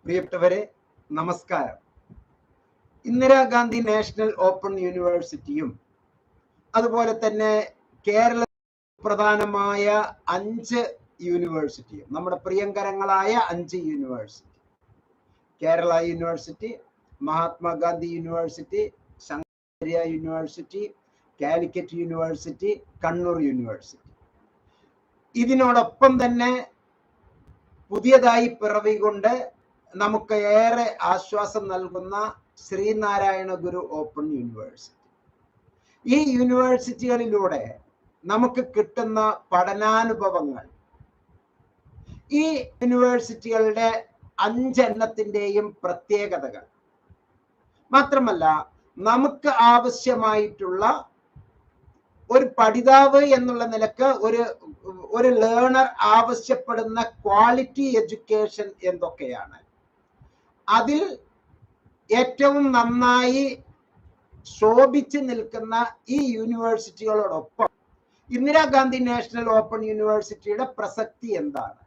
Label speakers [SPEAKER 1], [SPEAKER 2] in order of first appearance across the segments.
[SPEAKER 1] പ്രിയപ്പെട്ടവരെ, നമസ്കാരം. Indira Gandhi national open യൂണിവേഴ്സിറ്റിയും അതുപോലെ തന്നെ കേരള പ്രധാനമായ 5 യൂണിവേഴ്സിറ്റിയും, നമ്മുടെ പ്രിയങ്കരങ്ങളായ 5 university, Kerala university, Mahatma Gandhi university, Shankaracharya university, Calicut university, Kannur university, ഇതിനോടൊപ്പം തന്നെ പുതിയതായി പിറവികൊണ്ട് നമുക്ക് ഏറെ ആശ്വാസം നൽകുന്ന ശ്രീനാരായണ ഗുരു ഓപ്പൺ യൂണിവേഴ്സിറ്റി. ഈ യൂണിവേഴ്സിറ്റികളിലൂടെ നമുക്ക് കിട്ടുന്ന പഠനാനുഭവങ്ങൾ, ഈ യൂണിവേഴ്സിറ്റികളുടെ 5 എണ്ണത്തിൻ്റെയും പ്രത്യേകതകൾ മാത്രമല്ല, നമുക്ക് ആവശ്യമായിട്ടുള്ള ഒരു പഠിതാവ് എന്നുള്ള നിലക്ക് ഒരു ലേണർ ആവശ്യപ്പെടുന്ന ക്വാളിറ്റി എഡ്യൂക്കേഷൻ എന്തൊക്കെയാണ്, അതിൽ ഏറ്റവും നന്നായി ശോഭിച്ചു നിൽക്കുന്ന ഈ യൂണിവേഴ്സിറ്റികളോടൊപ്പം ഇന്ദിരാഗാന്ധി നാഷണൽ ഓപ്പൺ യൂണിവേഴ്സിറ്റിയുടെ പ്രസക്തി എന്താണ്,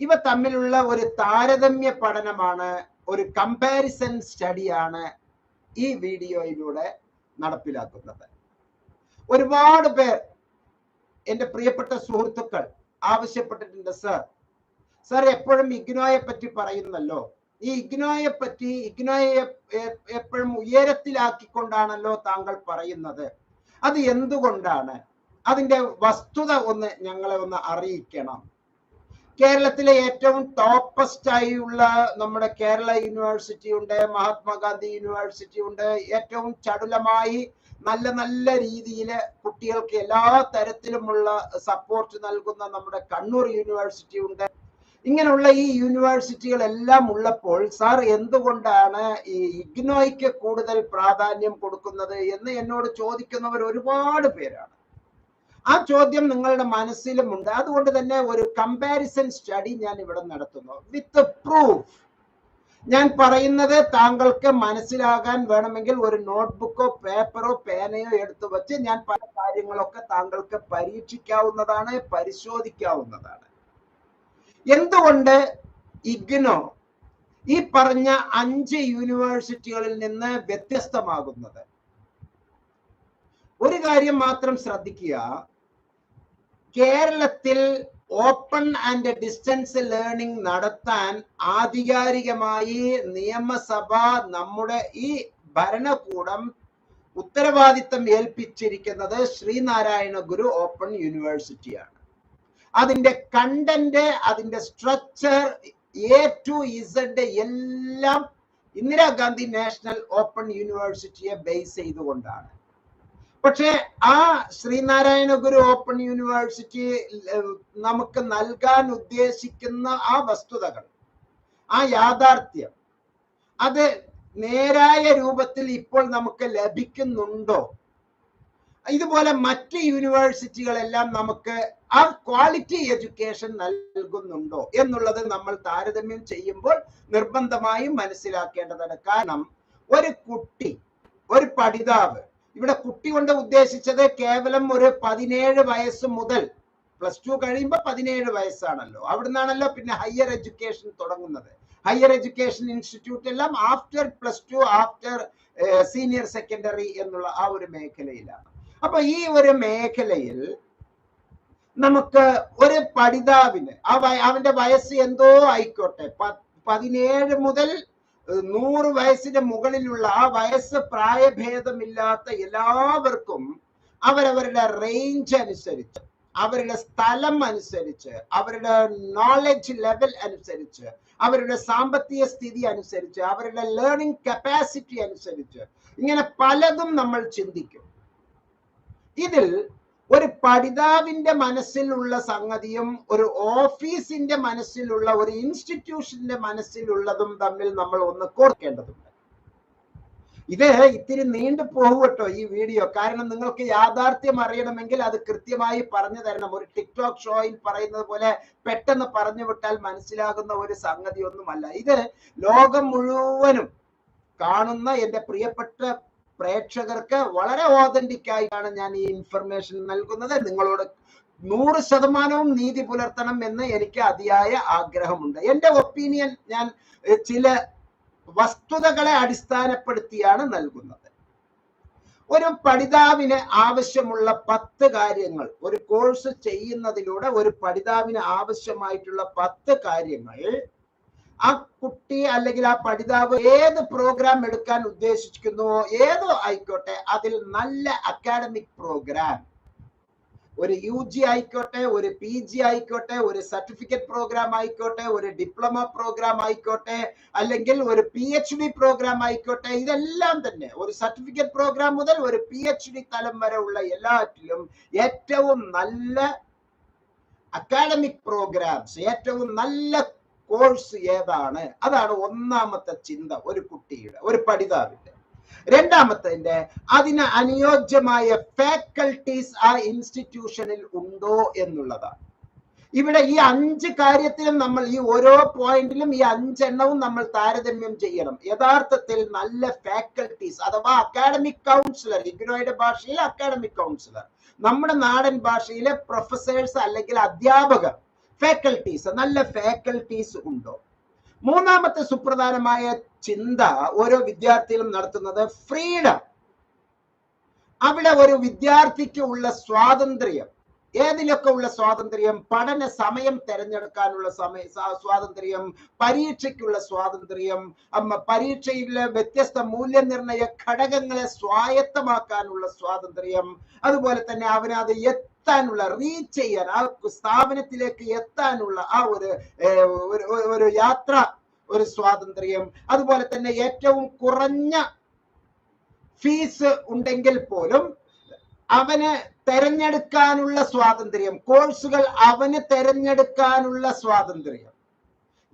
[SPEAKER 1] ഇവ തമ്മിലുള്ള ഒരു താരതമ്യ പഠനമാണ്, ഒരു കമ്പാരിസൺ സ്റ്റഡിയാണ് ഈ വീഡിയോയിലൂടെ നടപ്പിലാക്കുന്നത്. ഒരുപാട് പേർ, എൻ്റെ പ്രിയപ്പെട്ട സുഹൃത്തുക്കൾ ആവശ്യപ്പെട്ടിട്ടുണ്ട്, സർ എപ്പോഴും ഇഗ്നോയെ പറ്റി പറയുന്നല്ലോ, ഈ ഇഗ്നോയെ എപ്പോഴും ഉയരത്തിലാക്കിക്കൊണ്ടാണല്ലോ താങ്കൾ പറയുന്നത്, അത് എന്തുകൊണ്ടാണ്? അതിന്റെ വസ്തുത ഞങ്ങളെ അറിയിക്കണം. കേരളത്തിലെ ഏറ്റവും ടോപ്പസ്റ്റ് ആയുള്ള നമ്മുടെ കേരള യൂണിവേഴ്സിറ്റി ഉണ്ട്, മഹാത്മാഗാന്ധി യൂണിവേഴ്സിറ്റി ഉണ്ട്, ഏറ്റവും ചടുലമായി നല്ല രീതിയിൽ കുട്ടികൾക്ക് എല്ലാ തരത്തിലുമുള്ള സപ്പോർട്ട് നൽകുന്ന നമ്മുടെ കണ്ണൂർ യൂണിവേഴ്സിറ്റി ഉണ്ട്. ഇങ്ങനെയുള്ള ഈ യൂണിവേഴ്സിറ്റികളെല്ലാം ഉള്ളപ്പോൾ സാർ എന്തുകൊണ്ടാണ് ഈ ഇഗ്നോയ്ക്ക് കൂടുതൽ പ്രാധാന്യം കൊടുക്കുന്നത് എന്ന് എന്നോട് ചോദിക്കുന്നവർ ഒരുപാട് പേരാണ്. ആ ചോദ്യം നിങ്ങളുടെ മനസ്സിലുമുണ്ട്. അതുകൊണ്ട് തന്നെ ഒരു കമ്പാരിസൺ സ്റ്റഡി ഞാൻ ഇവിടെ നടത്തുന്നു വിത്ത് പ്രൂഫ്. ഞാൻ പറയുന്നത് താങ്കൾക്ക് മനസ്സിലാകാൻ വേണമെങ്കിൽ ഒരു നോട്ട്ബുക്കോ പേപ്പറോ പേനയോ എടുത്തു വെച്ച് ഞാൻ പല കാര്യങ്ങളൊക്കെ താങ്കൾക്ക് പരീക്ഷിക്കാവുന്നതാണ്, പരിശോധിക്കാവുന്നതാണ്. എന്തുകൊണ്ട് ഇഗ്നോ ഈ പറഞ്ഞ 5 യൂണിവേഴ്സിറ്റികളിൽ നിന്ന് വ്യത്യസ്തമാകുന്നത്? ഒരു കാര്യം മാത്രം ശ്രദ്ധിക്കുക, കേരളത്തിൽ ഓപ്പൺ ആൻഡ് ഡിസ്റ്റൻസ് ലേണിംഗ് നടത്താൻ ആധികാരികമായി നിയമസഭ, നമ്മുടെ ഈ ഭരണകൂടം ഉത്തരവാദിത്തം ഏൽപ്പിച്ചിരിക്കുന്നത് ശ്രീനാരായണ ഗുരു ഓപ്പൺ യൂണിവേഴ്സിറ്റിയാണ്. അതിന്റെ കണ്ടന്റ്, അതിന്റെ സ്ട്രക്ചർ, A to Z എല്ലാം ഇന്ദിരാഗാന്ധി നാഷണൽ ഓപ്പൺ യൂണിവേഴ്സിറ്റിയെ ബേസ് ചെയ്തുകൊണ്ടാണ്. പക്ഷെ ആ ശ്രീനാരായണ ഗുരു ഓപ്പൺ യൂണിവേഴ്സിറ്റി നമുക്ക് നൽകാൻ ഉദ്ദേശിക്കുന്ന ആ വസ്തുതകൾ, ആ യാഥാർത്ഥ്യം, അത് നേരായ രൂപത്തിൽ ഇപ്പോൾ നമുക്ക് ലഭിക്കുന്നുണ്ടോ? ഇതുപോലെ മറ്റ് യൂണിവേഴ്സിറ്റികളെല്ലാം നമുക്ക് ആ ക്വാളിറ്റി എഡ്യൂക്കേഷൻ നൽകുന്നുണ്ടോ എന്നുള്ളത് നമ്മൾ താരതമ്യം ചെയ്യുമ്പോൾ നിർബന്ധമായും മനസ്സിലാക്കേണ്ടതാണ്. കാരണം ഒരു കുട്ടി, ഒരു പഠിതാവ്, ഇവിടെ കുട്ടി കൊണ്ട് ഉദ്ദേശിച്ചത് കേവലം ഒരു 17 വയസ്സ് മുതൽ, +2 കഴിയുമ്പോൾ 17 വയസ്സാണല്ലോ, അവിടുന്നാണല്ലോ പിന്നെ ഹയർ എഡ്യൂക്കേഷൻ തുടങ്ങുന്നത്. ഹയർ എഡ്യൂക്കേഷൻ ഇൻസ്റ്റിറ്റ്യൂട്ട് എല്ലാം ആഫ്റ്റർ +2, ആഫ്റ്റർ സീനിയർ സെക്കൻഡറി എന്നുള്ള ആ ഒരു മേഖലയിലാണ്. അപ്പൊ ഈ ഒരു മേഖലയിൽ നമുക്ക് ഒരു പഠിതാവിന് അവന്റെ വയസ്സ് എന്തോ ആയിക്കോട്ടെ, 17 മുതൽ 100 വയസ്സിന് മുകളിലുള്ള ആ വയസ്സ് പ്രായഭേദമില്ലാത്ത എല്ലാവർക്കും അവരവരുടെ റേഞ്ച് അനുസരിച്ച്, അവരുടെ സ്ഥലം അനുസരിച്ച്, അവരുടെ നോളജ് ലെവൽ അനുസരിച്ച്, അവരുടെ സാമ്പത്തിക സ്ഥിതി അനുസരിച്ച്, അവരുടെ ലേണിംഗ് കപ്പാസിറ്റി അനുസരിച്ച്, ഇങ്ങനെ പലതും നമ്മൾ ചിന്തിക്കും. ഇതിൽ ഒരു പഠിതാവിന്റെ മനസ്സിലുള്ള സംഗതിയും ഒരു ഓഫീസിന്റെ മനസ്സിലുള്ള, ഒരു ഇൻസ്റ്റിറ്റ്യൂഷന്റെ മനസ്സിലുള്ളതും തമ്മിൽ നമ്മൾ ഒന്ന് കോർക്കേണ്ടതുണ്ട്. ഇത് ഇത്തിരി നീണ്ടു പോകട്ടോ ഈ വീഡിയോ, കാരണം നിങ്ങൾക്ക് യാഥാർത്ഥ്യം അറിയണമെങ്കിൽ അത് കൃത്യമായി പറഞ്ഞു തരണം. ഒരു ടിക്ടോക്ക് ഷോയിൽ പറയുന്നത് പോലെ പെട്ടെന്ന് പറഞ്ഞു വിട്ടാൽ മനസ്സിലാകുന്ന ഒരു സംഗതി ഒന്നുമല്ല. ഇത് ലോകം മുഴുവനും കാണുന്ന എൻ്റെ പ്രിയപ്പെട്ട പ്രേക്ഷകർക്ക് വളരെ ഓതന്റിക് ആയിട്ടാണ് ഞാൻ ഈ ഇൻഫർമേഷൻ നൽകുന്നത്. നിങ്ങളോട് 100% നീതി പുലർത്തണം എന്ന് എനിക്ക് അതിയായ ആഗ്രഹമുണ്ട്. എന്റെ ഒപ്പീനിയൻ ഞാൻ ചില വസ്തുതകളെ അടിസ്ഥാനപ്പെടുത്തിയാണ് നൽകുന്നത്. ഒരു പഠിതാവിന് ആവശ്യമുള്ള 10 കാര്യങ്ങൾ, ഒരു കോഴ്സ് ചെയ്യുന്നതിലൂടെ ഒരു പഠിതാവിന് ആവശ്യമായിട്ടുള്ള 10 കാര്യങ്ങൾ ആ കുട്ടി അല്ലെങ്കിൽ ആ പഠിതാവ് ഏത് പ്രോഗ്രാം എടുക്കാൻ ഉദ്ദേശിക്കുന്നുവോ ഏതോ ആയിക്കോട്ടെ, അതിൽ നല്ല അക്കാഡമിക് പ്രോഗ്രാം, ഒരു UG ആയിക്കോട്ടെ, ഒരു PG ആയിക്കോട്ടെ, ഒരു സർട്ടിഫിക്കറ്റ് പ്രോഗ്രാം ആയിക്കോട്ടെ, ഒരു ഡിപ്ലോമ പ്രോഗ്രാം ആയിക്കോട്ടെ, അല്ലെങ്കിൽ ഒരു PhD പ്രോഗ്രാം ആയിക്കോട്ടെ, ഇതെല്ലാം തന്നെ ഒരു സർട്ടിഫിക്കറ്റ് പ്രോഗ്രാം മുതൽ ഒരു PhD തലം വരെ ഉള്ള എല്ലാറ്റിലും ഏറ്റവും നല്ല അക്കാഡമിക് പ്രോഗ്രാംസ്, ഏറ്റവും നല്ല കോഴ്സ് ഏതാണ്? അതാണ് ഒന്നാമത്തെ ചിന്ത ഒരു കുട്ടിയുടെ, ഒരു പഠിതാവിന്റെ. രണ്ടാമത്തെ, അതിന് അനുയോജ്യമായ ഫാക്കൽറ്റീസ് ആ ഇൻസ്റ്റിറ്റ്യൂഷനിൽ ഉണ്ടോ എന്നുള്ളതാണ്. ഇവിടെ ഈ 5 കാര്യത്തിലും നമ്മൾ ഈ ഓരോ പോയിന്റിലും ഈ 5 എണ്ണവും നമ്മൾ താരതമ്യം ചെയ്യണം. യഥാർത്ഥത്തിൽ നല്ല ഫാക്കൽറ്റീസ് അഥവാ അക്കാഡമിക് കൗൺസിലർ, ഇഗ്നോയുടെ ഭാഷയിൽ അക്കാഡമിക് കൗൺസിലർ, നമ്മുടെ നാടൻ ഭാഷയിലെ പ്രൊഫസേഴ്സ് അല്ലെങ്കിൽ അധ്യാപകർ, ഫാക്കൽറ്റീസ്, നല്ല ഫാക്കൽറ്റീസ് ഉണ്ടോ? മൂന്നാമത്തെ സുപ്രധാനമായ ചിന്ത ഓരോ വിദ്യാർത്ഥിയിലും നടത്തുന്നത് ഫ്രീഡം. അവിടെ ഒരു വിദ്യാർത്ഥിക്ക് ഉള്ള സ്വാതന്ത്ര്യം, ഏതിലൊക്കെ ഉള്ള സ്വാതന്ത്ര്യം? പഠന സമയം തിരഞ്ഞെടുക്കാനുള്ള സ്വാതന്ത്ര്യം, പരീക്ഷയ്ക്കുള്ള സ്വാതന്ത്ര്യം, പരീക്ഷയിലെ വ്യത്യസ്ത മൂല്യനിർണയ ഘടകങ്ങളെ സ്വായത്തമാക്കാനുള്ള സ്വാതന്ത്ര്യം, അതുപോലെ തന്നെ അവനത് എത്താനുള്ള, റീച്ച് ചെയ്യാൻ, ആ സ്ഥാപനത്തിലേക്ക് എത്താനുള്ള ആ ഒരു യാത്ര, ഒരു സ്വാതന്ത്ര്യം, അതുപോലെ തന്നെ ഏറ്റവും കുറഞ്ഞ ഫീസ് ഉണ്ടെങ്കിൽ പോലും അവന് തെരഞ്ഞെടുക്കാനുള്ള സ്വാതന്ത്ര്യം, കോഴ്സുകൾ അവന് തെരഞ്ഞെടുക്കാനുള്ള സ്വാതന്ത്ര്യം.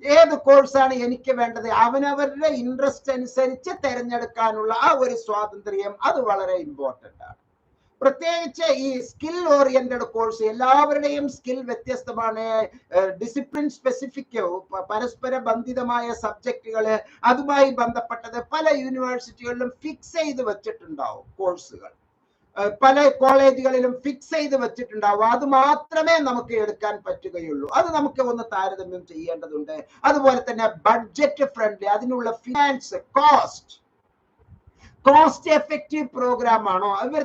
[SPEAKER 1] ഏത് കോഴ്സാണ് എനിക്ക് വേണ്ടത്, അവനവരുടെ ഇൻട്രസ്റ്റ് അനുസരിച്ച് തെരഞ്ഞെടുക്കാനുള്ള ആ ഒരു സ്വാതന്ത്ര്യം, അത് വളരെ ഇമ്പോർട്ടൻ്റ് ആണ്. പ്രത്യേകിച്ച് ഈ സ്കിൽ ഓറിയന്റഡ് കോഴ്സ്, എല്ലാവരുടെയും സ്കിൽ വ്യത്യസ്തമാണ്. ഡിസിപ്ലിൻ സ്പെസിഫിക്, പരസ്പര ബന്ധിതമായ സബ്ജക്റ്റുകള്, അതുമായി ബന്ധപ്പെട്ടത് പല യൂണിവേഴ്സിറ്റികളിലും ഫിക്സ് ചെയ്ത് വെച്ചിട്ടുണ്ടാവും കോഴ്സുകൾ, പല കോളേജുകളിലും ഫിക്സ് ചെയ്ത് വെച്ചിട്ടുണ്ടാവും. അത് മാത്രമേ നമുക്ക് എടുക്കാൻ പറ്റുകയുള്ളൂ. അത് നമുക്ക് ഒന്ന് താരതമ്യം ചെയ്യേണ്ടതുണ്ട്. അതുപോലെ തന്നെ ബഡ്ജറ്റ് ഫ്രണ്ട്ലി, അതിനുള്ള ഫിനാൻസ്, കോസ്റ്റ് എഫക്റ്റീവ് പ്രോഗ്രാം ആണോ, അവർ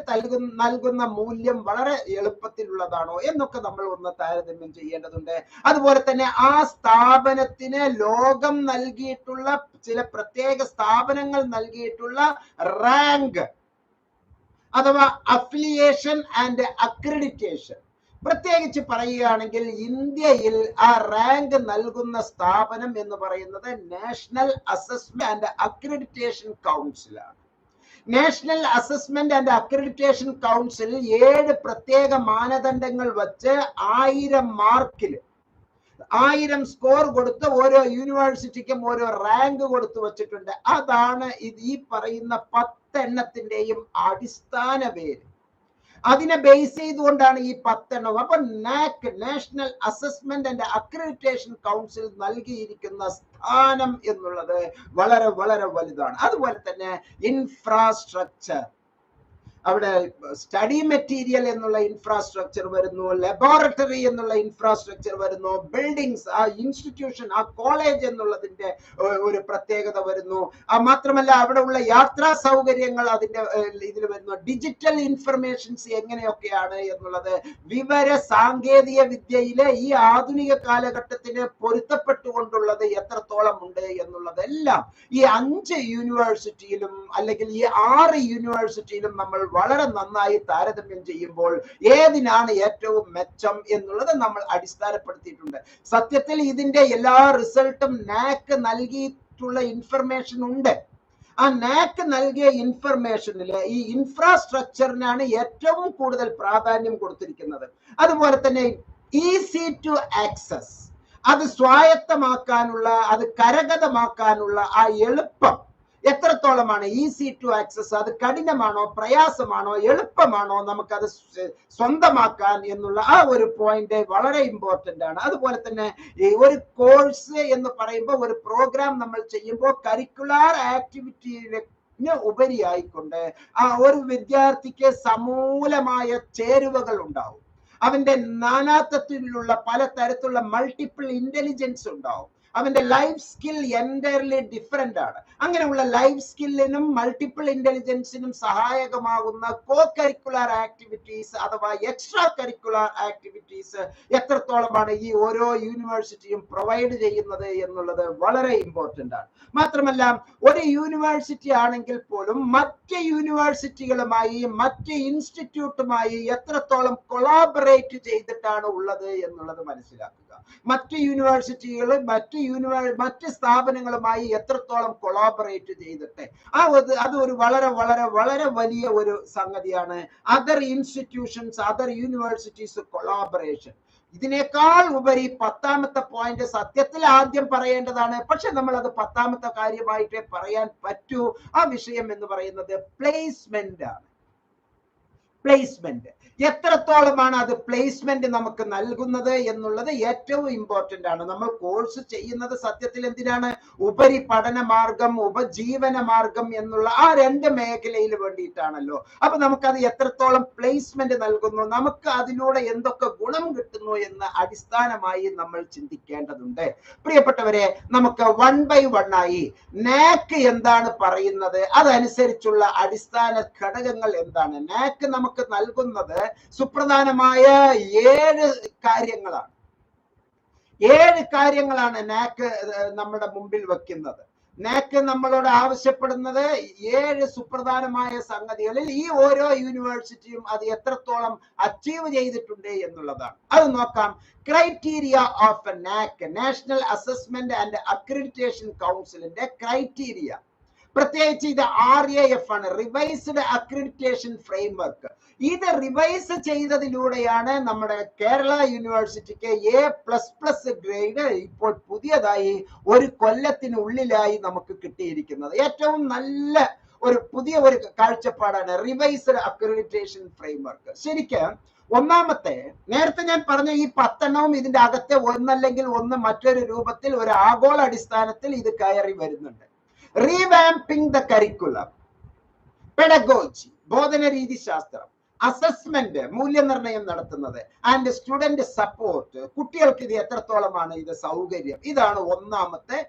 [SPEAKER 1] നൽകുന്ന മൂല്യം വളരെ എളുപ്പത്തിലുള്ളതാണോ എന്നൊക്കെ നമ്മൾ ഒന്ന് താരതമ്യം ചെയ്യേണ്ടതുണ്ട്. അതുപോലെ തന്നെ ആ സ്ഥാപനത്തിന് ലോകം നൽകിയിട്ടുള്ള, ചില പ്രത്യേക സ്ഥാപനങ്ങൾ നൽകിയിട്ടുള്ള റാങ്ക് അഥവാ അഫിലിയേഷൻ ആൻഡ് അക്രഡിറ്റേഷൻ. പ്രത്യേകിച്ച് പറയുകയാണെങ്കിൽ ഇന്ത്യയിൽ ആ റാങ്ക് നൽകുന്ന സ്ഥാപനം എന്ന് പറയുന്നത് നാഷണൽ അസസ്മെന്റ് ആൻഡ് അക്രഡിറ്റേഷൻ കൗൺസിലാണ്. National assessment and accreditation council 7 പ്രത്യേക മാനദണ്ഡങ്ങൾ വച്ച് 1000 മാർക്കിൽ 1000 സ്കോർ കൊടുത്ത് ഓരോ യൂണിവേഴ്സിറ്റിക്കും ഓരോ റാങ്ക് കൊടുത്തു വച്ചിട്ടുണ്ട്. അതാണ് ഈ പറയുന്ന 10 എണ്ണത്തിന്റെയും അടിസ്ഥാന പേര്. അതിനെ ബേസ് ചെയ്തുകൊണ്ടാണ് ഈ 10 എണ്ണം. അപ്പൊ NAAC, national assessment and accreditation council നൽകിയിരിക്കുന്ന സ്ഥാനം എന്നുള്ളത് വളരെ വളരെ വലുതാണ്. അതുപോലെ തന്നെ ഇൻഫ്രാസ്ട്രക്ചർ, അവിടെ സ്റ്റഡി മെറ്റീരിയൽ എന്നുള്ള ഇൻഫ്രാസ്ട്രക്ചർ വരുന്നു, ലബോറട്ടറി എന്നുള്ള ഇൻഫ്രാസ്ട്രക്ചർ വരുന്നു, ബിൽഡിങ്സ്, ആ ഇൻസ്റ്റിറ്റ്യൂഷൻ, ആ കോളേജ് എന്നുള്ളതിന്റെ ഒരു പ്രത്യേകത വരുന്നു. മാത്രമല്ല അവിടെ ഉള്ള യാത്രാ സൗകര്യങ്ങൾ അതിന്റെ ഇതിൽ വരുന്നു. ഡിജിറ്റൽ ഇൻഫർമേഷൻസ് എങ്ങനെയൊക്കെയാണ് എന്നുള്ളത്, വിവര സാങ്കേതിക വിദ്യയിലെ ഈ ആധുനിക കാലഘട്ടത്തിന് പൊരുത്തപ്പെട്ടുകൊണ്ടുള്ളത് എത്രത്തോളം ഉണ്ട് എന്നുള്ളതെല്ലാം ഈ 5 യൂണിവേഴ്സിറ്റിയിലും അല്ലെങ്കിൽ ഈ 6 യൂണിവേഴ്സിറ്റിയിലും നമ്മൾ വളരെ നന്നായി താരതമ്യം ചെയ്യുമ്പോൾ ഏതിനാണ് ഏറ്റവും മെച്ചം എന്നുള്ളത് നമ്മൾ അടിസ്ഥാനപ്പെടുത്തിയിട്ടുണ്ട്. സത്യത്തിൽ ഇതിന്റെ എല്ലാ റിസൾട്ടും നാക് നൽകിയിട്ടുള്ള ഇൻഫർമേഷൻ ഉണ്ട്. ആ നാക് നൽകിയ ഇൻഫർമേഷനില് ഈ ഇൻഫ്രാസ്ട്രക്ചറിനാണ് ഏറ്റവും കൂടുതൽ പ്രാധാന്യം കൊടുത്തിരിക്കുന്നത്. അതുപോലെ തന്നെ ഈസി ടു ആക്സസ്, അത് സ്വായത്തമാക്കാനുള്ള, അത് കരഗതമാക്കാനുള്ള ആ എളുപ്പം എത്രത്തോളമാണ്? ഈസി ടു ആക്സസ്, അത് കഠിനമാണോ, പ്രയാസമാണോ, എളുപ്പമാണോ നമുക്കത് സ്വന്തമാക്കാൻ എന്നുള്ള ആ ഒരു പോയിന്റ് വളരെ ഇമ്പോർട്ടന്റ് ആണ്. അതുപോലെ തന്നെ ഒരു കോഴ്സ് എന്ന് പറയുമ്പോൾ, ഒരു പ്രോഗ്രാം നമ്മൾ ചെയ്യുമ്പോൾ കരിക്കുലർ ആക്ടിവിറ്റിയിലെ ഉപരിയായിക്കൊണ്ട് ആ ഒരു വിദ്യാർത്ഥിക്ക് സമൂലമായ ചേരുവകൾ ഉണ്ടാവും. അവന്റെ നാനാത്വത്തിലുള്ള പലതരത്തിലുള്ള മൾട്ടിപ്പിൾ ഇന്റലിജൻസ് ഉണ്ടാവും. അവന്റെ ലൈഫ് സ്കിൽ എൻറ്റയർലി ഡിഫറെന്റ് ആണ്. അങ്ങനെയുള്ള ലൈഫ് സ്കില്ലിനും മൾട്ടിപ്പിൾ ഇന്റലിജൻസിനും സഹായകമാകുന്ന കോ കരിക്കുലർ ആക്ടിവിറ്റീസ് അഥവാ എക്സ്ട്രാ കരിക്കുലർ ആക്ടിവിറ്റീസ് എത്രത്തോളമാണ് ഈ ഓരോ യൂണിവേഴ്സിറ്റിയും പ്രൊവൈഡ് ചെയ്യുന്നത് എന്നുള്ളത് വളരെ ഇമ്പോർട്ടന്റ് ആണ്. മാത്രമല്ല ഒരു യൂണിവേഴ്സിറ്റി ആണെങ്കിൽ പോലും മറ്റ് യൂണിവേഴ്സിറ്റികളുമായി മറ്റ് ഇൻസ്റ്റിറ്റ്യൂട്ടുമായി എത്രത്തോളം കൊളാബറേറ്റ് ചെയ്തിട്ടാണ് ഉള്ളത് എന്നുള്ളത് മനസ്സിലാക്കുക. മറ്റ് യൂണിവേഴ്സിറ്റികൾ മറ്റ് സ്ഥാപനങ്ങളുമായി എത്രത്തോളം കൊളാബറേറ്റ് ചെയ്തിട്ട് അത് ഒരു വളരെ വളരെ വളരെ വലിയ ഒരു സംഗതിയാണ്. Other institutions, other universities collaboration. ഇതിനേക്കാൾ ഉപരി 10ാമത്തെ പോയിന്റ് സത്യത്തിൽ ആദ്യം പറയേണ്ടതാണ്, പക്ഷെ നമ്മൾ അത് 10ാമത്തെ കാര്യമായിട്ടേ പറയാൻ പറ്റൂ. ആ വിഷയം എന്ന് പറയുന്നത് പ്ലേസ്മെന്റ് ആണ്. പ്ലേസ്മെന്റ് എത്രത്തോളമാണ് അത് പ്ലേസ്മെന്റ് നമുക്ക് നൽകുന്നത് എന്നുള്ളത് ഏറ്റവും ഇമ്പോർട്ടന്റ് ആണ്. നമ്മൾ കോഴ്സ് ചെയ്യുന്നത് സത്യത്തിൽ എന്തിനാണ്? ഉപരി പഠന മാർഗം, ഉപജീവന മാർഗം എന്നുള്ള ആ 2 മേഖലയിൽ വേണ്ടിയിട്ടാണല്ലോ. അപ്പൊ നമുക്കത് എത്രത്തോളം പ്ലേസ്മെന്റ് നൽകുന്നു, നമുക്ക് അതിലൂടെ എന്തൊക്കെ ഗുണം കിട്ടുന്നു എന്ന് അടിസ്ഥാനമായി നമ്മൾ ചിന്തിക്കേണ്ടതുണ്ട്. പ്രിയപ്പെട്ടവരെ, നമുക്ക് 1 by 1 ആയി നാക് എന്താണ് പറയുന്നത്, അതനുസരിച്ചുള്ള അടിസ്ഥാന ഘടകങ്ങൾ എന്താണ്. നാക് നമുക്ക് നൽകുന്നത് സുപ്രധാനമായ 7 കാര്യങ്ങളാണ്. 7 കാര്യങ്ങളാണ് നാക് നമ്മുടെ മുമ്പിൽ വെക്കുന്നത്. നാക് നമ്മളോട് ആവശ്യപ്പെടുന്നത് 7 സുപ്രധാനമായ സംഗതികളിൽ ഈ ഓരോ യൂണിവേഴ്സിറ്റിയും അത് എത്രത്തോളം അച്ചീവ് ചെയ്തിട്ടുണ്ട് എന്നുള്ളതാണ്. അത് നോക്കാം. Criteria of NAAC, national assessment and accreditation കൗൺസിലിന്റെ ക്രൈറ്റീരിയ. പ്രത്യേകിച്ച് ഇത് RAF ആണ്, റിവൈസ്ഡ് അക്രഡിറ്റേഷൻ ഫ്രെയിംവർക്ക്. ഇത് റിവൈസ് ചെയ്തതിലൂടെയാണ് നമ്മുടെ കേരള യൂണിവേഴ്സിറ്റിക്ക് A++ ഗ്രേഡ് ഇപ്പോൾ പുതിയതായി 1 കൊല്ലത്തിനുള്ളിലായി നമുക്ക് കിട്ടിയിരിക്കുന്നത്. ഏറ്റവും നല്ല പുതിയ ഒരു കാഴ്ചപ്പാടാണ് റിവൈസ്ഡ് അക്രഡിറ്റേഷൻ ഫ്രെയിംവർക്ക്. ശരിക്കും ഒന്നാമത്തെ, നേരത്തെ ഞാൻ പറഞ്ഞ ഈ 10 എണ്ണവും ഇതിന്റെ അകത്തെ ഒന്നല്ലെങ്കിൽ ഒന്ന് മറ്റൊരു രൂപത്തിൽ ഒരു ആഗോള അടിസ്ഥാനത്തിൽ ഇത് കയറി വരുന്നുണ്ട്. റീവാമ്പിംഗ് ദ കരിക്കുലം, പെഡഗോജി ബോധന രീതി ശാസ്ത്രം, അസസ്മെന്റ് മൂല്യനിർണ്ണയം നടത്തുന്നത്, ആൻഡ് സ്റ്റുഡന്റ് സപ്പോർട്ട്, കുട്ടികൾക്ക് ഇത് എത്രത്തോളമാണ് ഇത് സൗകര്യം. ഇതാണ് ഒന്നാമത്തെ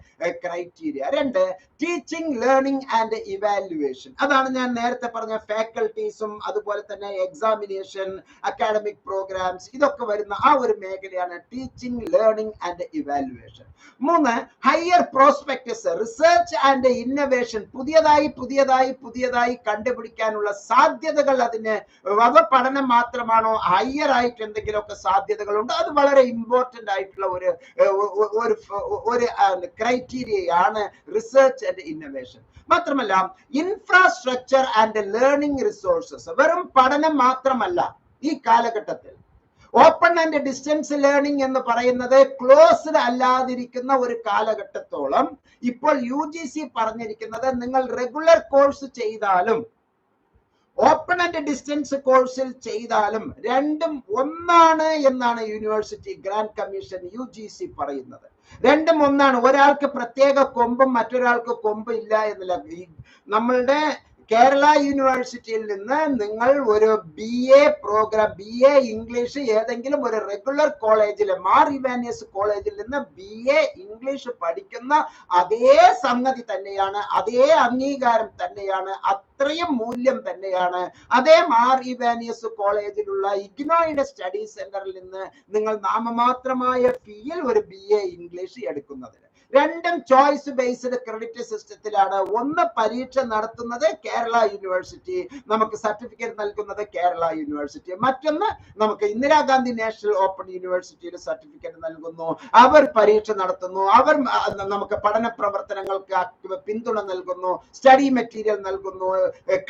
[SPEAKER 1] criteria. 2 teaching, learning and evaluation. അതാണ് ഞാൻ നേരത്തെ പറഞ്ഞ ഫാക്കൽറ്റീസും അതുപോലെ തന്നെ എക്സാമിനേഷൻ, അക്കാഡമിക് പ്രോഗ്രാംസ്, ഇതൊക്കെ വരുന്ന ആ ഒരു മേഖലയാണ് teaching, learning and evaluation. 3 higher prospectus, research and innovation. പുതിയതായി കണ്ടുപിടിക്കാനുള്ള സാധ്യതകൾ, അതിന് പഠനം മാത്രമാണോ, ഹയർ ആയിട്ട് എന്തെങ്കിലുമൊക്കെ സാധ്യതകളുണ്ട്. അത് വളരെ ഇമ്പോർട്ടന്റ് ആയിട്ടുള്ള ഒരു ക്രൈറ്റീരിയയാണ് റിസർച്ച് ആൻഡ് ഇന്നോവേഷൻ. മാത്രമല്ല ഇൻഫ്രാസ്ട്രക്ചർ ആൻഡ് ലേണിംഗ് റിസോഴ്സസ്. വെറും പഠനം മാത്രമല്ല ഈ കാലഘട്ടത്തിൽ. ഓപ്പൺ ആൻഡ് ഡിസ്റ്റൻസ് ലേണിംഗ് എന്ന് പറയുന്നത് ക്ലോസ്ഡ് അല്ലാതിരിക്കുന്ന ഒരു കാലഘട്ടത്തോളം ഇപ്പോൾ UGC പറഞ്ഞിരിക്കുന്നത് നിങ്ങൾ റെഗുലർ കോഴ്സ് ചെയ്താലും ഓപ്പൺ ആൻഡ് ഡിസ്റ്റൻസ് കോഴ്സിൽ ചെയ്താലും രണ്ടും ഒന്നാണ് എന്നാണ് യൂണിവേഴ്സിറ്റി ഗ്രാന്റ് കമ്മീഷൻ UGC പറയുന്നത്. രണ്ടും ഒന്നാണ്. ഒരാൾക്ക് പ്രത്യേക കൊമ്പും മറ്റൊരാൾക്ക് കൊമ്പ് ഇല്ല എന്നില്ല. നമ്മളുടെ കേരള യൂണിവേഴ്സിറ്റിയിൽ നിന്ന് നിങ്ങൾ ഒരു BA പ്രോഗ്രാം, BA ഇംഗ്ലീഷ് ഏതെങ്കിലും ഒരു റെഗുലർ കോളേജിൽ, മാർ ഇവാനിയസ് കോളേജിൽ നിന്ന് BA ഇംഗ്ലീഷ് പഠിക്കുന്ന അതേ സംഗതി തന്നെയാണ്, അതേ അംഗീകാരം തന്നെയാണ്, അത്രയും മൂല്യം തന്നെയാണ് അതേ മാർ ഇവാനിയസ് കോളേജിലുള്ള ഇഗ്നോയുടെ സ്റ്റഡി സെന്ററിൽ നിന്ന് നിങ്ങൾ നാമമാത്രമായ ഫീയിൽ ഒരു BA ഇംഗ്ലീഷ് എടുക്കുന്നതിന്. രണ്ടും ചോയ്സ് ബേസ്ഡ് ക്രെഡിറ്റ് സിസ്റ്റത്തിലാണ്. ഒന്ന് പരീക്ഷ നടത്തുന്നത് കേരള യൂണിവേഴ്സിറ്റി, നമുക്ക് സർട്ടിഫിക്കറ്റ് നൽകുന്നത് കേരള യൂണിവേഴ്സിറ്റി. മറ്റൊന്ന് നമുക്ക് ഇന്ദിരാഗാന്ധി നാഷണൽ ഓപ്പൺ യൂണിവേഴ്സിറ്റിയിൽ സർട്ടിഫിക്കറ്റ് നൽകുന്നു, അവർ പരീക്ഷ നടത്തുന്നു, അവർ നമുക്ക് പഠന പ്രവർത്തനങ്ങൾക്ക് പിന്തുണ നൽകുന്നു, സ്റ്റഡി മെറ്റീരിയൽ നൽകുന്നു,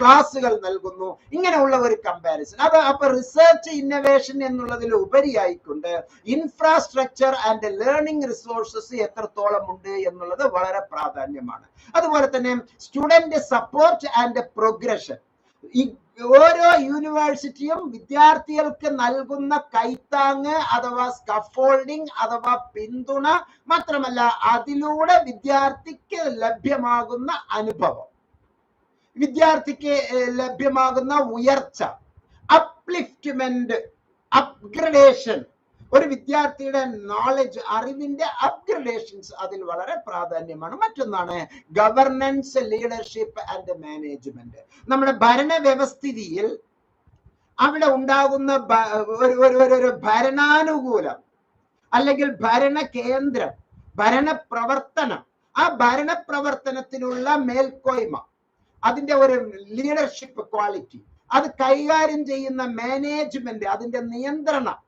[SPEAKER 1] ക്ലാസുകൾ നൽകുന്നു. ഇങ്ങനെയുള്ള ഒരു കമ്പാരിസൺ. അത് അപ്പൊ റിസർച്ച് ഇന്നോവേഷൻ എന്നുള്ളതിൽ ഉപരിയായിക്കൊണ്ട് ഇൻഫ്രാസ്ട്രക്ചർ ആൻഡ് ലേണിംഗ് റിസോഴ്സസ് എത്രത്തോളം ഉണ്ട് എന്നുള്ളത് വളരെ പ്രാധാന്യമാണ്. അതുപോലെ തന്നെ സ്റ്റുഡന്റ് സപ്പോർട്ട് ആൻഡ് പ്രോഗ്രഷൻ. ഓരോ യൂണിവേഴ്സിറ്റിയും വിദ്യാർത്ഥികൾക്ക് നൽകുന്ന കൈത്താങ് അഥവാ സ്കഫോൾഡിംഗ് അഥവാ പിന്തുണ, മാത്രമല്ല അതിലൂടെ വിദ്യാർത്ഥിക്ക് ലഭ്യമാകുന്ന അനുഭവം, വിദ്യാർത്ഥിക്ക് ലഭ്യമാകുന്ന ഉയർച്ച, അപ്ലിഫ്റ്റ്മെന്റ്, അപ്ഗ്രഡേഷൻ, ഒരു വിദ്യാർത്ഥിയുടെ നോളജ്, അറിവിന്റെ അപ്ഗ്രഡേഷൻസ് അതിൽ വളരെ പ്രാധാന്യമാണ്. മറ്റൊന്നാണ് ഗവർണൻസ്, ലീഡർഷിപ്പ് ആൻഡ് മാനേജ്മെന്റ്. നമ്മുടെ ഭരണ വ്യവസ്ഥിതിയിൽ അവിടെ ഉണ്ടാകുന്ന ഒരു ഭരണാനുകൂലം അല്ലെങ്കിൽ ഭരണകേന്ദ്രം, ഭരണപ്രവർത്തനം, ആ ഭരണപ്രവർത്തനത്തിനുള്ള മേൽക്കോയ്മ, അതിന്റെ ഒരു ലീഡർഷിപ്പ് ക്വാളിറ്റി, അത് കൈകാര്യം ചെയ്യുന്ന മാനേജ്മെന്റ്, അതിന്റെ നിയന്ത്രണം,